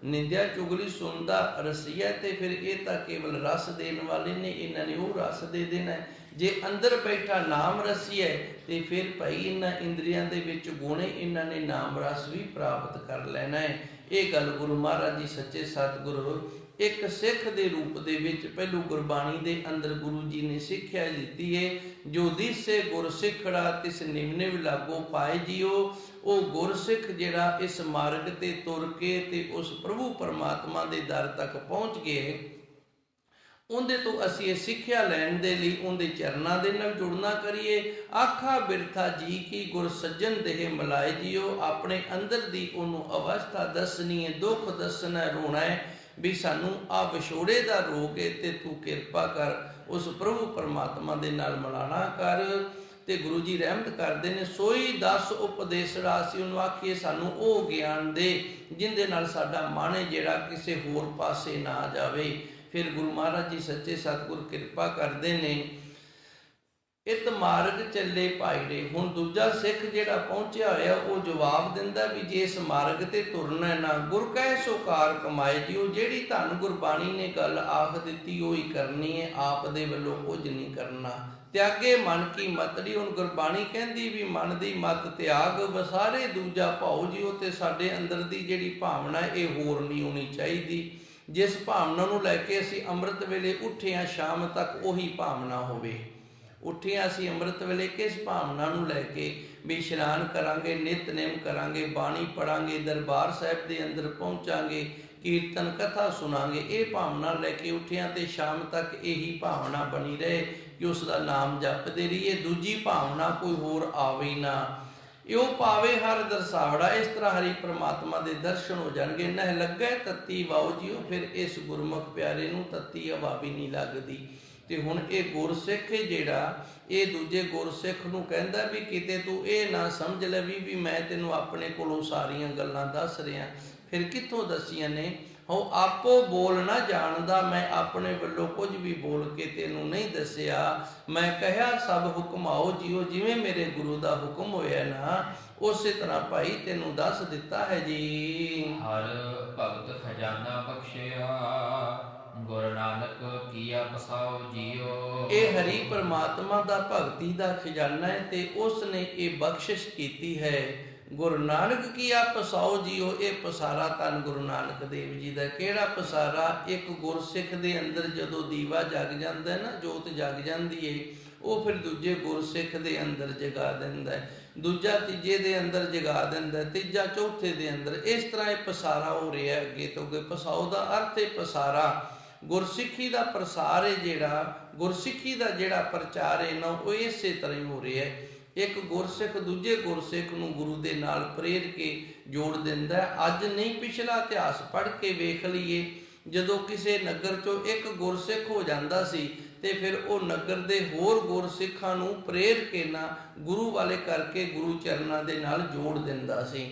ਨਿੰਦਿਆ ਚੁਗਲੀ ਸੁਣਦਾ ਰਸੀਆ, ਤੇ ਫਿਰ ਇਹ ਤਾਂ ਕੇਵਲ ਰਸ ਦੇਣ ਵਾਲੇ ਨੇ, ਇਹਨਾਂ ਨੇ ਉਹ ਰਸ ਦੇ ਦੇਣਾ। ਜੇ ਅੰਦਰ ਬੈਠਾ ਨਾਮ ਰਸੀ ਹੈ, ਤੇ ਫਿਰ ਭਾਈ ਇਹਨਾਂ ਇੰਦਰੀਆਂ ਦੇ ਵਿੱਚ ਗੁਣ, ਇਹਨਾਂ ਨੇ ਨਾਮ ਰਸ ਵੀ ਪ੍ਰਾਪਤ ਕਰ ਲੈਣਾ ਹੈ। ਇਹ ਗੱਲ ਗੁਰੂ ਮਹਾਰਾਜ ਜੀ ਸੱਚੇ ਸਤਿਗੁਰੂ ਇੱਕ ਸਿੱਖ ਦੇ ਰੂਪ ਦੇ ਵਿੱਚ ਪਹਿਲੂ ਗੁਰਬਾਣੀ ਦੇ ਅੰਦਰ ਗੁਰੂ ਜੀ ਨੇ ਸਿੱਖਿਆ ਦਿੱਤੀ ਹੈ। ਜੋ ਦਿਸੇ ਗੁਰ ਸਿੱਖੜਾ ਤਿਸ ਨਿਵ ਨਿਵ ਲਾਗੋ ਪਾਏ ਜੀਓ। ਉਹ ਗੁਰਸਿੱਖ ਜਿਹੜਾ ਇਸ ਮਾਰਗ ਤੇ ਤੁਰ ਕੇ ਤੇ ਉਸ ਪ੍ਰਭੂ ਪਰਮਾਤਮਾ ਦੇ ਦਰ ਤੱਕ ਪਹੁੰਚ ਗਏ, ਉਹਦੇ ਤੋਂ ਅਸੀਂ ਇਹ ਸਿੱਖਿਆ ਲੈਣ ਦੇ ਲਈ ਉਹਦੇ ਚਰਨਾਂ ਦੇ ਨਾਲ ਜੁੜਨਾ ਕਰੀਏ। ਆਖਾ ਬਿਰਥਾ ਜੀ ਕੀ ਗੁਰ ਸੱਜਣ ਦੇਹ ਮਿਲਾਏ ਜੀਓ। ਆਪਣੇ ਅੰਦਰ ਦੀ ਉਹਨੂੰ ਅਵਸਥਾ ਦੱਸਣੀ ਹੈ, ਦੁੱਖ ਦੱਸਣਾ, ਰੋਣਾ ਹੈ ਵੀ ਸਾਨੂੰ ਆ ਵਿਛੋੜੇ ਦਾ ਰੋਗ ਹੈ, ਤੇ ਤੂੰ ਕਿਰਪਾ ਕਰ ਉਸ ਪ੍ਰਭੂ ਪਰਮਾਤਮਾ ਦੇ ਨਾਲ ਮਿਲਾਣਾ ਕਰ। ਤੇ ਗੁਰੂ ਜੀ ਰਹਿਮਤ ਕਰਦੇ ਨੇ, ਸੋਈ 10 ਉਪਦੇਸੜਾ। ਅਸੀਂ ਉਹਨੂੰ ਆਖੀਏ ਸਾਨੂੰ ਉਹ ਗਿਆਨ ਦੇ ਜਿਹਦੇ ਨਾਲ ਸਾਡਾ ਮਨ ਜਿਹੜਾ ਕਿਸੇ ਹੋਰ ਪਾਸੇ ਨਾ ਜਾਵੇ। ਫਿਰ ਗੁਰੂ ਮਹਾਰਾਜ ਜੀ ਸੱਚੇ ਸਤਿਗੁਰ ਕਿਰਪਾ ਕਰਦੇ ਨੇ, ਇਤ ਮਾਰਗ ਚੱਲੇ ਭਾਈੜੇ। ਹੁਣ ਦੂਜਾ ਸਿੱਖ ਜਿਹੜਾ ਪਹੁੰਚਿਆ ਹੋਇਆ ਉਹ ਜਵਾਬ ਦਿੰਦਾ ਵੀ ਜੇ ਇਸ ਮਾਰਗ ਤੇ ਤੁਰਨਾ ਨਾ, ਗੁਰ ਕਹਿ ਸੋ ਕਾਰ ਕਮਾਏ ਜੀਓ। ਜਿਹੜੀ ਧੰਨ ਗੁਰਬਾਣੀ ਨੇ ਗੱਲ ਆਖ ਦਿੱਤੀ ਉਹ ਹੀ ਕਰਨੀ ਹੈ, ਆਪ ਦੇ ਵੱਲੋਂ ਕੁਝ ਨਹੀਂ ਕਰਨਾ। ਤਿਆਗੇ ਮਨ ਕੀ ਮਤੜੀ। ਹੁਣ ਗੁਰਬਾਣੀ ਕਹਿੰਦੀ ਵੀ ਮਨ ਦੀ ਮਤ ਤਿਆਗ ਵਸਾਰੇ ਦੂਜਾ ਭਾਉ ਜੀਓ। ਤੇ ਸਾਡੇ ਅੰਦਰ ਦੀ ਜਿਹੜੀ ਭਾਵਨਾ ਇਹ ਹੋਰ ਨਹੀਂ ਹੋਣੀ ਚਾਹੀਦੀ। ਜਿਸ ਭਾਵਨਾ ਨੂੰ ਲੈ ਕੇ ਅਸੀਂ ਅੰਮ੍ਰਿਤ ਵੇਲੇ ਉੱਠੇ ਹਾਂ ਸ਼ਾਮ ਤੱਕ ਉਹੀ ਭਾਵਨਾ ਹੋਵੇ। ਉੱਠੇ ਅਸੀਂ ਅੰਮ੍ਰਿਤ ਵੇਲੇ ਕਿਸ ਭਾਵਨਾ ਨੂੰ ਲੈ ਕੇ ਵੀ ਇਸ਼ਨਾਨ ਕਰਾਂਗੇ, ਨਿਤਨੇਮ ਕਰਾਂਗੇ, ਬਾਣੀ ਪੜਾਂਗੇ, ਦਰਬਾਰ ਸਾਹਿਬ ਦੇ ਅੰਦਰ ਪਹੁੰਚਾਂਗੇ, ਕੀਰਤਨ ਕਥਾ ਸੁਣਾਂਗੇ, ਇਹ ਭਾਵਨਾ ਲੈ ਕੇ ਉੱਠਿਆ ਤੇ ਸ਼ਾਮ ਤੱਕ ਇਹੀ ਭਾਵਨਾ ਬਣੀ ਰਹੇ ਕਿ ਉਸ ਦਾ ਨਾਮ ਜਪਦੇ ਰਹੀਏ। ਦੂਜੀ ਭਾਵਨਾ ਕੋਈ ਹੋਰ ਆਵੇ ਨਾ। ਇਉ ਪਾਵੇ ਹਰ ਦਰਸਾਵੜਾ। ਇਸ ਤਰ੍ਹਾਂ ਹਰੀ ਪ੍ਰਮਾਤਮਾ ਦੇ ਦਰਸ਼ਨ ਹੋ ਜਾਣਗੇ। ਨਹਿ ਲੱਗੈ ਤੱਤੀ ਵਾਉ ਜੀਓ। ਫਿਰ ਇਸ ਗੁਰਮੁਖ ਪਿਆਰੇ ਨੂੰ ਤੱਤੀ ਹਵਾ ਵੀ ਨਹੀਂ ਲੱਗਦੀ। ਤੇ ਹੁਣ ਇਹ ਗੁਰਸਿੱਖ ਜਿਹੜਾ ਇਹ ਦੂਜੇ ਗੁਰਸਿੱਖ ਨੂੰ ਕਹਿੰਦਾ ਵੀ ਕਿਤੇ ਤੂੰ ਇਹ ਨਾ ਸਮਝ ਲਵੀ ਵੀ ਮੈਂ ਤੈਨੂੰ ਆਪਣੇ ਕੋਲੋਂ ਸਾਰੀਆਂ ਗੱਲਾਂ ਦੱਸ ਰਿਹਾ। ਫਿਰ ਕਿੱਥੋਂ ਦੱਸੀਆਂ ਨੇ? ਹੋ ਆਪੋ ਬੋਲ ਨਾ ਜਾਣਦਾ, ਮੈਂ ਆਪਣੇ ਵੱਲੋਂ ਕੁਝ ਵੀ ਬੋਲ ਕੇ ਤੈਨੂੰ ਨਹੀਂ ਦੱਸਿਆ। ਮੈਂ ਕਹਿਆ ਸਭ ਹੁਕਮਾਓ ਜੀਓ। ਜਿਵੇਂ ਮੇਰੇ ਗੁਰੂ ਦਾ ਹੁਕਮ ਹੋਇਆ ਨਾ ਉਸੇ ਤਰ੍ਹਾਂ ਭਾਈ ਤੈਨੂੰ ਦੱਸ ਦਿੱਤਾ ਹੈ ਜੀ। ਹਰ ਭਗਤ ਖਜ਼ਾਨਾ ਬਖਸ਼ਿਆ, ਗੁਰੂ ਨਾਨਕ ਕੀਆ ਪਸਾਓ ਜੀਓ। ਇਹ ਹਰੀ ਪਰਮਾਤਮਾ ਦਾ ਭਗਤੀ ਦਾ ਖਜ਼ਾਨਾ ਹੈ ਤੇ ਉਸ ਨੇ ਇਹ ਬਖਸ਼ਿਸ਼ ਕੀਤੀ ਹੈ। ਗੁਰੂ ਨਾਨਕ ਕੀਆ ਪਸਾਓ ਜੀਓ। ਇਹ ਪਸਾਰਾ ਧੰਨ ਗੁਰੂ ਨਾਨਕ ਦੇਵ ਜੀ ਦਾ। ਕਿਹੜਾ ਪਸਾਰਾ? ਇੱਕ ਗੁਰਸਿੱਖ ਦੇ ਅੰਦਰ ਜਦੋਂ ਦੀਵਾ ਜਗ ਜਾਂਦਾ ਹੈ ਨਾ, ਜੋਤ ਜਗ ਜਾਂਦੀ ਏ, ਉਹ ਫਿਰ ਦੂਜੇ ਗੁਰਸਿੱਖ ਦੇ ਅੰਦਰ ਜਗਾ ਦਿੰਦਾ ਹੈ, ਦੂਜਾ ਤੀਜੇ ਦੇ ਅੰਦਰ ਜਗਾ ਦਿੰਦਾ, ਤੀਜਾ ਚੌਥੇ ਦੇ ਅੰਦਰ। ਇਸ ਤਰ੍ਹਾਂ ਇਹ ਪਸਾਰਾ ਹੋ ਰਿਹਾ ਅੱਗੇ ਤੋਂ ਅੱਗੇ। ਪਸਾਓ ਦਾ ਅਰਥ ਹੈ ਪਸਾਰਾ। ਗੁਰਸਿੱਖੀ ਦਾ ਪ੍ਰਸਾਰ ਹੈ ਜਿਹੜਾ, ਗੁਰਸਿੱਖੀ ਦਾ ਜਿਹੜਾ ਪ੍ਰਚਾਰ ਹੈ ਨਾ ਉਹ ਇਸੇ ਤਰ੍ਹਾਂ ਹੀ ਹੋ ਰਿਹਾ ਹੈ। ਇੱਕ ਗੁਰਸਿੱਖ ਦੂਜੇ ਗੁਰਸਿੱਖ ਨੂੰ ਗੁਰੂ ਦੇ ਨਾਲ ਪ੍ਰੇਰ ਕੇ ਜੋੜ ਦਿੰਦਾ ਹੈ। ਅੱਜ ਨਹੀਂ, ਪਿਛਲਾ ਇਤਿਹਾਸ ਪੜ੍ਹ ਕੇ ਵੇਖ ਲਈਏ। ਜਦੋਂ ਕਿਸੇ ਨਗਰ ਚੋਂ ਇੱਕ ਗੁਰਸਿੱਖ ਹੋ ਜਾਂਦਾ ਸੀ ਤੇ ਫਿਰ ਉਹ ਨਗਰ ਦੇ ਹੋਰ ਗੁਰਸਿੱਖਾਂ ਨੂੰ ਪ੍ਰੇਰ ਕੇ ਨਾ ਗੁਰੂ ਵਾਲੇ ਕਰਕੇ ਗੁਰੂ ਚਰਨਾਂ ਦੇ ਨਾਲ ਜੋੜ ਦਿੰਦਾ ਸੀ।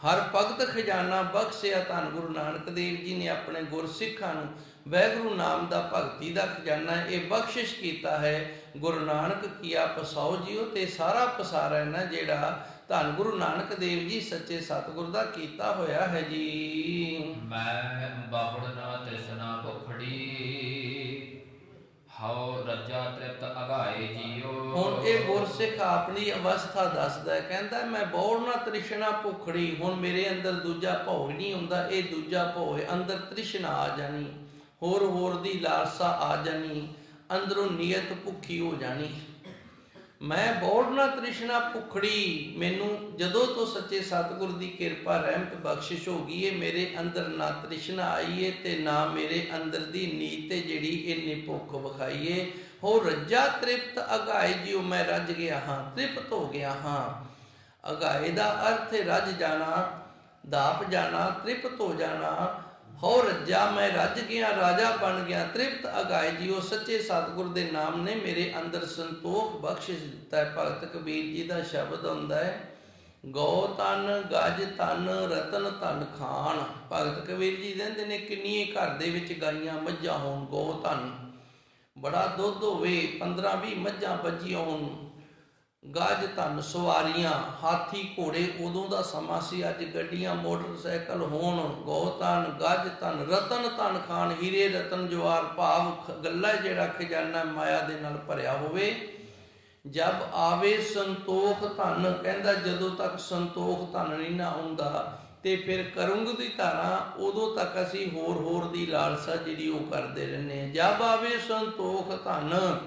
ਹਰ ਭਗਤ ਖਜ਼ਾਨਾ ਬਖਸ਼ਿਆ। ਧੰਨ ਗੁਰੂ ਨਾਨਕ ਦੇਵ ਜੀ ਨੇ ਆਪਣੇ ਗੁਰਸਿੱਖਾਂ ਨੂੰ ਵਾਹਿਗੁਰੂ ਨਾਮ ਦਾ ਭਗਤੀ ਦਾ ਖਜ਼ਾਨਾ ਇਹ ਬਖਸ਼ਿਸ਼ ਕੀਤਾ ਹੈ। ਗੁਰੂ ਨਾਨਕ ਕੀਆ ਪਸਾਓ ਜੀਓ। ਤੇ ਸਾਰਾ ਪਸਾਰਾ ਨਾ ਜਿਹੜਾ ਧੰਨ ਗੁਰੂ ਨਾਨਕ ਦੇਵ ਜੀ ਸੱਚੇ ਸਤਿਗੁਰ ਦਾ ਕੀਤਾ ਹੋਇਆ ਹੈ ਜੀ। ਮੈਂ ਬਾਬੜ ਨਾ ਤ੍ਰਿਸ਼ਨਾ ਭੁਖੜੀ, ਹਉ ਰੱਜਾ ਤ੍ਰਿਪਤ ਅਗਾਏ ਜੀਓ। ਹੁਣ ਇਹ ਗੁਰਸਿੱਖ ਆਪਣੀ ਅਵਸਥਾ ਦੱਸਦਾ ਹੈ। ਕਹਿੰਦਾ ਮੈਂ ਬੌੜ ਨਾ ਤ੍ਰਿਸ਼ਨਾ ਭੁਖੜੀ। ਹੁਣ ਮੇਰੇ ਅੰਦਰ ਦੂਜਾ ਭਉ ਨਹੀਂ ਹੁੰਦਾ, ਇਹ ਦੂਜਾ ਭਉ ਹੈ। ਅੰਦਰ ਤ੍ਰਿਸ਼ਨਾ ਆ ਜਾਣੀ, ਹੋਰ ਦੀ ਲਾਲਸਾ ਆ ਜਾਣੀ, ਅੰਦਰੋਂ ਨੀਅਤ ਭੁੱਖੀ ਹੋ ਜਾਣੀ। ਮੈਂ ਬੌੜ ਨਾ ਤ੍ਰਿਸ਼ਨਾ ਭੁਖੜੀ। ਮੈਨੂੰ ਜਦੋਂ ਤੋਂ ਸੱਚੇ ਸਤਿਗੁਰ ਦੀ ਕਿਰਪਾ ਰਹਿਮਤ ਬਖਸ਼ਿਸ਼ ਹੋ ਗਈ ਏ, ਮੇਰੇ ਅੰਦਰ ਨਾ ਤ੍ਰਿਸ਼ਨਾ ਆਈ ਏ ਤੇ ਨਾ ਮੇਰੇ ਅੰਦਰ ਦੀ ਨੀਤ ਜਿਹੜੀ ਇੰਨੀ ਭੁੱਖ ਵਿਖਾਈ ਏ। ਹੋ ਰੱਜਾ ਤ੍ਰਿਪਤ ਅਗਾਏ ਜੀਓ। ਮੈਂ ਰੱਜ ਗਿਆ ਹਾਂ, ਤ੍ਰਿਪਤ ਹੋ ਗਿਆ ਹਾਂ। ਅਗਾਏ ਦਾ ਅਰਥ ਹੈ ਰੱਜ ਜਾਣਾ, ਦਾਪ ਜਾਣਾ, ਤ੍ਰਿਪਤ ਹੋ ਜਾਣਾ। ਹੋ ਰੱਜਾ ਮੈਂ ਰੱਜ ਗਿਆ, ਰਾਜਾ ਬਣ ਗਿਆ। ਤ੍ਰਿਪਤ ਅਗਾਏ ਜੀਓ। ਸੱਚੇ ਸਤਿਗੁਰ ਦੇ ਨਾਮ ਨੇ ਮੇਰੇ ਅੰਦਰ ਸੰਤੋਖ ਬਖਸ਼ਿਸ਼ ਦਿੱਤਾ ਹੈ। ਭਗਤ ਕਬੀਰ ਜੀ ਦਾ ਸ਼ਬਦ ਹੁੰਦਾ ਹੈ, ਗਊ ਤਨ ਗਜ ਤਨ ਰਤਨ ਧਨ ਖਾਨ। ਭਗਤ ਕਬੀਰ ਜੀ ਕਹਿੰਦੇ ਨੇ ਕਿੰਨੀਆਂ ਘਰ ਦੇ ਵਿੱਚ ਗਾਈਆਂ ਮੱਝਾਂ ਹੋਣ, ਗਊ ਧਨ ਬੜਾ ਦੁੱਧ ਹੋਵੇ, 15-20 ਮੱਝਾਂ ਬੱਝੀਆਂ ਹੋਣ, ਗਜ ਧਨ ਸਵਾਰੀਆਂ, ਹਾਥੀ ਘੋੜੇ ਉਦੋਂ ਦਾ ਸਮਾਂ ਸੀ, ਅੱਜ ਗੱਡੀਆਂ ਮੋਟਰਸਾਈਕਲ ਹੋਣ। ਗਊ ਧਨ ਗਜ ਧਨ ਰਤਨ ਧਨ ਖਾਨ। ਹੀਰੇ ਰਤਨ ਜਵਾਰ ਭਾਵ ਗੱਲਾ ਜਿਹੜਾ ਖਜ਼ਾਨਾ ਮਾਇਆ ਦੇ ਨਾਲ ਭਰਿਆ ਹੋਵੇ। ਜਬ ਆਵੇ ਸੰਤੋਖ ਧਨ। ਕਹਿੰਦਾ ਜਦੋਂ ਤੱਕ ਸੰਤੋਖ ਧਨ ਨਹੀਂ ਨਾ ਆਉਂਦਾ ਤੇ ਫਿਰ ਕਰੁੰਗ ਦੀ ਧਾਰਾ, ਉਦੋਂ ਤੱਕ ਅਸੀਂ ਹੋਰ ਦੀ ਲਾਲਸਾ ਜਿਹੜੀ ਉਹ ਕਰਦੇ ਰਹਿੰਦੇ ਹਾਂ। ਜਬ ਆਵੇ ਸੰਤੋਖ ਧਨ।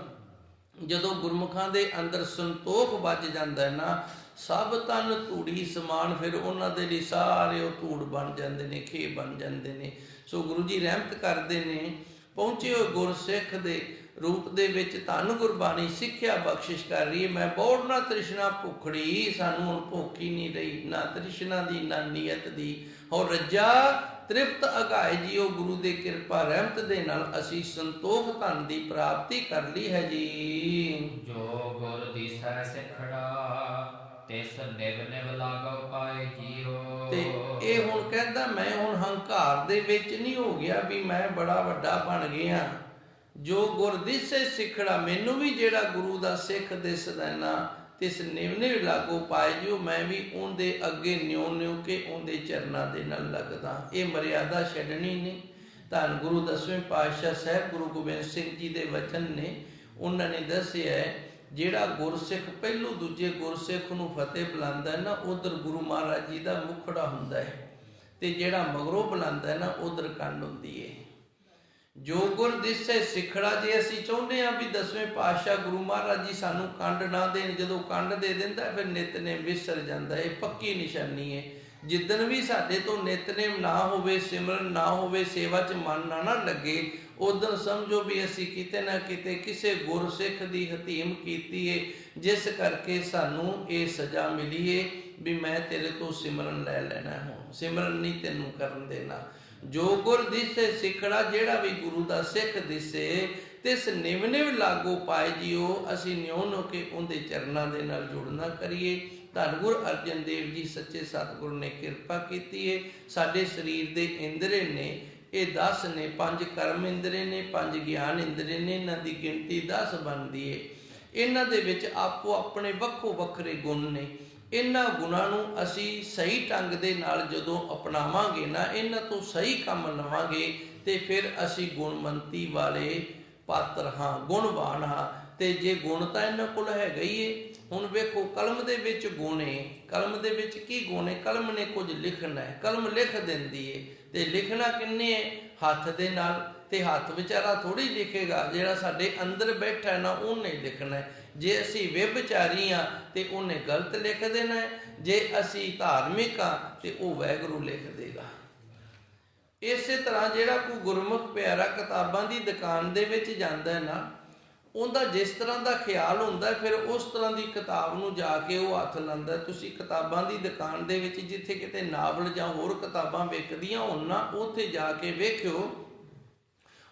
ਜਦੋਂ ਗੁਰਮੁਖਾਂ ਦੇ ਅੰਦਰ ਸੰਤੋਖ ਵੱਜ ਜਾਂਦਾ ਨਾ, ਸਭ ਤਨ ਧੂੜੀ ਸਮਾਨ। ਫਿਰ ਉਹਨਾਂ ਦੇ ਲਈ ਸਾਰੇ ਉਹ ਧੂੜ ਬਣ ਜਾਂਦੇ ਨੇ, ਖੇ ਬਣ ਜਾਂਦੇ ਨੇ। ਸੋ ਗੁਰੂ ਜੀ ਰਹਿਮਤ ਕਰਦੇ ਨੇ, ਪਹੁੰਚੇ ਹੋਏ ਗੁਰਸਿੱਖ ਦੇ ਰੂਪ ਦੇ ਵਿੱਚ ਧੰਨ ਗੁਰਬਾਣੀ ਸਿੱਖਿਆ ਬਖਸ਼ਿਸ਼ ਕਰ ਰਹੀ ਹੈ। ਮੈਂ ਬੌੜ ਨਾ ਤ੍ਰਿਸ਼ਨਾ ਭੁਖੜੀ। ਸਾਨੂੰ ਹੁਣ ਭੁੱਖ ਹੀ ਨਹੀਂ ਰਹੀ, ਨਾ ਤ੍ਰਿਸ਼ਨਾ ਦੀ ਨਾ ਨੀਅਤ ਦੀ। ਹੋ ਰੱਜਾ ਤ੍ਰਿਪਤ ਅਗਾਏ ਜੀਓ। ਗੁਰੂ ਦੇ ਕਿਰਪਾ ਰਹਿਮਤ ਦੇ ਨਾਲ ਅਸੀਂ ਸੰਤੋਖ ਧਨ ਦੀ ਪ੍ਰਾਪਤੀ ਕਰ ਲਈ ਹੈ ਜੀ। ਜੋ ਗੁਰ ਦੀਸੈ ਸਿਖੜਾ, ਤਿਸ ਨਿਵ ਨਿਵ ਲਾਗੋ ਪਾਏ ਜੀਓ। ਤੇ ਇਹ ਹੁਣ ਕਹਿੰਦਾ ਮੈਂ ਹੁਣ ਹੰਕਾਰ ਦੇ ਵਿੱਚ ਨਹੀਂ ਹੋ ਗਿਆ ਵੀ ਮੈਂ ਬੜਾ ਵੱਡਾ ਬਣ ਗਿਆ। ਜੋ ਗੁਰ ਦਿਸੈ ਸਿਖੜਾ, ਮੈਨੂੰ ਵੀ ਜਿਹੜਾ ਗੁਰੂ ਦਾ ਸਿੱਖ ਦਿਸਦਾ ਨਾ, ਤਿਸ ਨਿਵ ਨਿਵ ਲਾਗੋ ਪਾਏ ਜੀਓ। ਮੈਂ ਵੀ ਉਹਦੇ ਅੱਗੇ ਨਿਉ ਕੇ ਉਹਦੇ ਚਰਨਾਂ ਦੇ ਨਾਲ ਲੱਗਦਾ। ਇਹ ਮਰਿਆਦਾ ਛੱਡਣੀ ਨਹੀਂ। ਧੰਨ ਗੁਰੂ 10ਵੇਂ ਪਾਤਸ਼ਾਹ ਸਾਹਿਬ ਗੁਰੂ ਗੋਬਿੰਦ ਸਿੰਘ ਜੀ ਦੇ ਵਚਨ ਨੇ। ਉਹਨਾਂ ਨੇ ਦੱਸਿਆ ਜਿਹੜਾ ਗੁਰਸਿੱਖ ਪਹਿਲੂ ਦੂਜੇ ਗੁਰਸਿੱਖ ਨੂੰ ਫਤਿਹ ਬੁਲਾਉਂਦਾ ਨਾ, ਉਧਰ ਗੁਰੂ ਮਹਾਰਾਜ ਜੀ ਦਾ ਮੁਖੜਾ ਹੁੰਦਾ ਹੈ, ਤੇ ਜਿਹੜਾ ਮਗਰੋਂ ਬੁਲਾਉਂਦਾ ਨਾ ਉਧਰ ਕੰਡ ਹੁੰਦੀ ਹੈ। ਜੋ ਗੁਰ ਦਿਸੈ ਸਿਖੜਾ, ਜੇ ਅਸੀਂ ਚਾਹੁੰਦੇ ਹਾਂ ਵੀ 10ਵੇਂ ਪਾਤਸ਼ਾਹ ਗੁਰੂ ਮਹਾਰਾਜ ਜੀ ਸਾਨੂੰ ਕੰਡ ਨਾ ਦੇਣ, ਜਦੋਂ ਕੰਡ ਦੇ ਦਿੰਦਾ ਫਿਰ ਨਿਤਨੇਮ ਵਿਸਰ ਜਾਂਦਾ। ਇਹ ਪੱਕੀ ਨਿਸ਼ਾਨੀ ਹੈ। ਜਿੱਦਣ ਵੀ ਸਾਡੇ ਤੋਂ ਨਿਤਨੇਮ ਨਾ ਹੋਵੇ, ਸਿਮਰਨ ਨਾ ਹੋਵੇ, ਸੇਵਾ 'ਚ ਮਨ ਨਾ ਲੱਗੇ, ਉਦੋਂ ਸਮਝੋ ਵੀ ਅਸੀਂ ਕਿਤੇ ਨਾ ਕਿਤੇ ਕਿਸੇ ਗੁਰਸਿੱਖ ਦੀ ਹਤੀਮ ਕੀਤੀ ਹੈ, ਜਿਸ ਕਰਕੇ ਸਾਨੂੰ ਇਹ ਸਜ਼ਾ ਮਿਲੀ ਹੈ ਵੀ ਮੈਂ ਤੇਰੇ ਤੋਂ ਸਿਮਰਨ ਲੈ ਲੈਣਾ, ਹੁਣ ਸਿਮਰਨ ਨਹੀਂ ਤੈਨੂੰ ਕਰਨ ਦੇਣਾ। ਜੋ ਗੁਰ ਦਿਸੈ ਸਿਖੜਾ, ਜਿਹੜਾ ਵੀ ਗੁਰੂ ਦਾ ਸਿੱਖ ਦਿਸੇ ਤਿਸ ਨਿਵ ਨਿਵ ਲਾਗੋ ਪਾਏ ਜੀਓ। ਅਸੀਂ ਨਿਉ ਨੋ ਕੇ ਉਹਦੇ ਚਰਨਾਂ ਦੇ ਨਾਲ ਜੁੜਨਾ ਕਰੀਏ। ਧੰਨ ਗੁਰ ਅਰਜਨ ਦੇਵ ਜੀ ਸੱਚੇ ਸਤਿਗੁਰ ਨੇ ਕਿਰਪਾ ਕੀਤੀ ਹੈ। ਸਾਡੇ ਸਰੀਰ ਦੇ ਇੰਦਰੇ ਨੇ ਇਹ 10 ਨੇ, 5 ਕਰਮ ਇੰਦਰੇ ਨੇ, 5 ਗਿਆਨ ਇੰਦਰੇ ਨੇ, ਇਹਨਾਂ ਦੀ ਗਿਣਤੀ 10 ਬਣਦੀ ਹੈ। ਇਹਨਾਂ ਦੇ ਵਿੱਚ ਆਪੋ ਆਪਣੇ ਵੱਖੋ ਵੱਖਰੇ ਗੁਣ ਨੇ। ਇਹਨਾਂ ਗੁਣਾਂ ਨੂੰ ਅਸੀਂ ਸਹੀ ਢੰਗ ਦੇ ਨਾਲ ਜਦੋਂ ਅਪਣਾਵਾਂਗੇ ਨਾ, ਇਹਨਾਂ ਤੋਂ ਸਹੀ ਕੰਮ ਲਵਾਂਗੇ, ਤੇ ਫਿਰ ਅਸੀਂ ਗੁਣਵੰਤੀ ਵਾਲੇ ਪਾਤਰ ਹਾਂ, ਗੁਣਵਾਨ ਹਾਂ। ਤੇ ਜੇ ਗੁਣ ਤਾਂ ਇਹਨਾਂ ਕੋਲ ਹੈਗਾ ਹੀ ਏ। ਹੁਣ ਵੇਖੋ ਕਲਮ ਦੇ ਵਿੱਚ ਗੁਣ ਏ, ਕਲਮ ਦੇ ਵਿੱਚ ਕੀ ਗੁਣ ਏ? ਕਲਮ ਨੇ ਕੁਝ ਲਿਖਣਾ ਹੈ, ਕਲਮ ਲਿਖ ਦਿੰਦੀ ਏ, ਤੇ ਲਿਖਣਾ ਕਿੰਨੇ ਹੈ? ਹੱਥ ਦੇ ਨਾਲ। ਤੇ ਹੱਥ ਵਿਚਾਰਾ ਥੋੜੀ ਲਿਖੇਗਾ, ਜਿਹੜਾ ਸਾਡੇ ਅੰਦਰ ਬੈਠਾ ਨਾ ਉਹਨੇ ਲਿਖਣਾ ਹੈ। ਜੇ ਅਸੀਂ ਵਿਭਚਾਰੀ ਹਾਂ ਤੇ ਉਹਨੇ ਗਲਤ ਲਿਖ ਦੇਣਾ ਹੈ, ਜੇ ਅਸੀਂ ਧਾਰਮਿਕ ਹਾਂ ਤੇ ਉਹ ਵਾਹਿਗੁਰੂ ਲਿਖ ਦੇਗਾ। ਇਸੇ ਤਰ੍ਹਾਂ ਜਿਹੜਾ ਕੋਈ ਗੁਰਮੁਖ ਪਿਆਰਾ ਕਿਤਾਬਾਂ ਦੀ ਦੁਕਾਨ ਦੇ ਵਿੱਚ ਜਾਂਦਾ ਹੈ ਨਾ, ਉਹਦਾ ਜਿਸ ਤਰ੍ਹਾਂ ਦਾ ਖਿਆਲ ਹੁੰਦਾ ਫਿਰ ਉਸ ਤਰ੍ਹਾਂ ਦੀ ਕਿਤਾਬ ਨੂੰ ਜਾ ਕੇ ਉਹ ਹੱਥ ਲਾਉਂਦਾ। ਤੁਸੀਂ ਕਿਤਾਬਾਂ ਦੀ ਦੁਕਾਨ ਦੇ ਵਿੱਚ ਜਿੱਥੇ ਕਿਤੇ ਨਾਵਲ ਜਾਂ ਹੋਰ ਕਿਤਾਬਾਂ ਵਿਕਦੀਆਂ ਹੋਣ ਨਾ, ਉੱਥੇ ਜਾ ਕੇ ਵੇਖਿਓ,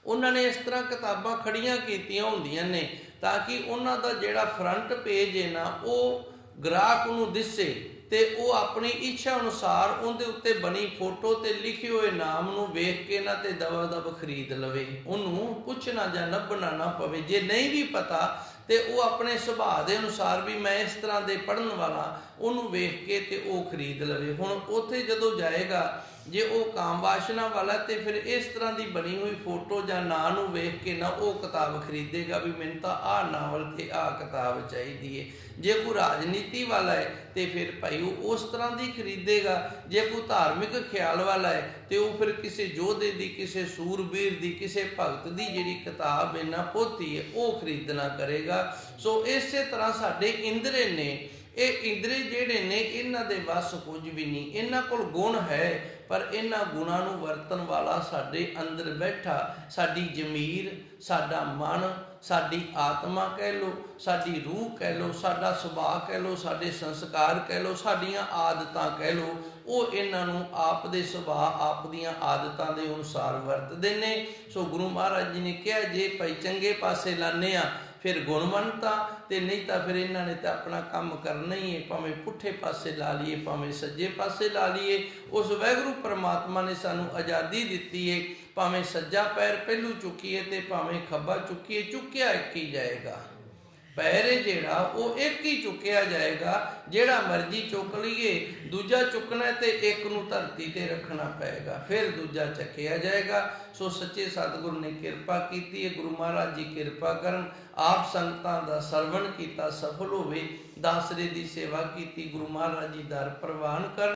ਉਹਨਾਂ ਨੇ ਇਸ ਤਰ੍ਹਾਂ ਕਿਤਾਬਾਂ ਖੜੀਆਂ ਕੀਤੀਆਂ ਹੁੰਦੀਆਂ ਨੇ ਤਾਂ ਕਿ ਉਹਨਾਂ ਦਾ ਜਿਹੜਾ ਫਰੰਟ ਪੇਜ ਹੈ ਨਾ, ਉਹ ਗ੍ਰਾਹਕ ਨੂੰ ਦਿਸੇ ਤੇ ਉਹ ਆਪਣੀ ਇੱਛਾ ਅਨੁਸਾਰ ਉਹਦੇ ਉੱਤੇ ਬਣੀ ਫੋਟੋ ਤੇ ਲਿਖੇ ਹੋਏ ਨਾਮ ਨੂੰ ਵੇਖ ਕੇ ਨਾ ਤੇ ਦਵਾ ਦਵ ਖਰੀਦ ਲਵੇ। ਉਹਨੂੰ ਪੁੱਛਣਾ ਜਾਂ ਲੱਭਣਾ ਨਾ ਪਵੇ। ਜੇ ਨਹੀਂ ਵੀ ਪਤਾ ਤੇ ਉਹ ਆਪਣੇ ਸੁਭਾਅ ਦੇ ਅਨੁਸਾਰ ਵੀ ਮੈਂ ਇਸ ਤਰ੍ਹਾਂ ਦੇ ਪੜ੍ਹਨ ਵਾਲਾ, ਉਹਨੂੰ ਵੇਖ ਕੇ ਤੇ ਉਹ ਖਰੀਦ ਲਵੇ। ਹੁਣ ਉੱਥੇ ਜਦੋਂ ਜਾਏਗਾ, ਜੇ ਉਹ ਕਾਮ ਵਾਸ਼ਨਾ ਵਾਲਾ ਤੇ ਫਿਰ ਇਸ ਤਰ੍ਹਾਂ ਦੀ ਬਣੀ ਹੋਈ ਫੋਟੋ ਜਾਂ ਨਾਂ ਨੂੰ ਵੇਖ ਕੇ ਨਾ ਉਹ ਕਿਤਾਬ ਖਰੀਦੇਗਾ ਵੀ ਮੈਨੂੰ ਤਾਂ ਆਹ ਨਾਵਲ ਤੇ ਆਹ ਕਿਤਾਬ ਚਾਹੀਦੀ ਹੈ। ਜੇ ਕੋਈ ਰਾਜਨੀਤੀ ਵਾਲਾ ਹੈ ਤੇ ਫਿਰ ਭਾਈ ਉਹ ਉਸ ਤਰ੍ਹਾਂ ਦੀ ਖਰੀਦੇਗਾ। ਜੇ ਕੋਈ ਧਾਰਮਿਕ ਖਿਆਲ ਵਾਲਾ ਹੈ ਤੇ ਉਹ ਫਿਰ ਕਿਸੇ ਯੋਧੇ ਦੀ, ਕਿਸੇ ਸੂਰਬੀਰ ਦੀ, ਕਿਸੇ ਭਗਤ ਦੀ ਜਿਹੜੀ ਕਿਤਾਬ ਹੈ ਨਾ, ਪੋਥੀ ਹੈ, ਉਹ ਖਰੀਦਣਾ ਕਰੇਗਾ। ਸੋ ਇਸੇ ਤਰ੍ਹਾਂ ਸਾਡੇ ਇੰਦਰੇ ਨੇ, ਇਹ ਇੰਦਰੇ ਜਿਹੜੇ ਨੇ ਇਹਨਾਂ ਦੇ ਵੱਸ ਕੁਝ ਵੀ ਨਹੀਂ। ਇਹਨਾਂ ਕੋਲ ਗੁਣ ਹੈ ਪਰ ਇਹਨਾਂ ਗੁਣਾਂ ਨੂੰ ਵਰਤਣ ਵਾਲਾ ਸਾਡੇ ਅੰਦਰ ਬੈਠਾ, ਸਾਡੀ ਜ਼ਮੀਰ, ਸਾਡਾ ਮਨ, ਸਾਡੀ ਆਤਮਾ ਕਹਿ ਲਓ, ਸਾਡੀ ਰੂਹ ਕਹਿ ਲਓ, ਸਾਡਾ ਸੁਭਾਅ ਕਹਿ ਲਓ, ਸਾਡੇ ਸੰਸਕਾਰ ਕਹਿ ਲਓ, ਸਾਡੀਆਂ ਆਦਤਾਂ ਕਹਿ ਲਓ, ਉਹ ਇਹਨਾਂ ਨੂੰ ਆਪ ਦੇ ਸੁਭਾਅ, ਆਪ ਦੀਆਂ ਆਦਤਾਂ ਦੇ ਅਨੁਸਾਰ ਵਰਤਦੇ ਨੇ। ਸੋ ਗੁਰੂ ਮਹਾਰਾਜ ਜੀ ਨੇ ਕਿਹਾ ਜੇ ਭਾਈ ਚੰਗੇ ਪਾਸੇ ਲਾਉਂਦੇ ਆ ਫਿਰ ਗੁਣਵੰਤਾ, ਤੇ ਨਹੀਂ ਤਾਂ ਫਿਰ ਇਹਨਾਂ ਨੇ ਤਾਂ ਆਪਣਾ ਕੰਮ ਕਰਨਾ ਹੀ ਹੈ। ਭਾਵੇਂ ਪੁੱਠੇ ਪਾਸੇ ਲਾ ਲਈਏ, ਭਾਵੇਂ ਸੱਜੇ ਪਾਸੇ ਲਾ ਲਈਏ, ਉਸ ਵਾਹਿਗੁਰੂ ਪਰਮਾਤਮਾ ਨੇ ਸਾਨੂੰ ਆਜ਼ਾਦੀ ਦਿੱਤੀ ਹੈ। ਭਾਵੇਂ ਸੱਜਾ ਪੈਰ ਪਹਿਲੂ ਚੁੱਕੀਏ ਤੇ ਭਾਵੇਂ ਖੱਬਾ ਚੁੱਕੀਏ, ਚੁੱਕਿਆ ਇੱਕ ਹੀ ਜਾਏਗਾ। ਪੈਰ ਜਿਹੜਾ ਉਹ ਇੱਕ ਹੀ ਚੁੱਕਿਆ ਜਾਏਗਾ। ਜਿਹੜਾ ਮਰਜ਼ੀ ਚੁੱਕ ਲਈਏ, ਦੂਜਾ ਚੁੱਕਣਾ ਤੇ ਇੱਕ ਨੂੰ ਧਰਤੀ ਤੇ ਰੱਖਣਾ ਪਏਗਾ, ਫਿਰ ਦੂਜਾ ਚੱਕਿਆ ਜਾਏਗਾ। ਸੋ ਸੱਚੇ ਸਤਿਗੁਰ ਨੇ ਕਿਰਪਾ ਕੀਤੀ ਹੈ। ਗੁਰੂ ਮਹਾਰਾਜ ਜੀ ਕਿਰਪਾ ਕਰਨ, ਆਪ ਸੰਗਤਾਂ ਦਾ ਸਰਵਣ ਕੀਤਾ ਸਫਲ ਹੋਵੇ, ਦਾਸਰੇ ਦੀ ਸੇਵਾ ਕੀਤੀ, ਗੁਰੂ ਮਹਾਰਾਜ ਜੀ ਦਰ ਪ੍ਰਵਾਨ ਕਰਨ।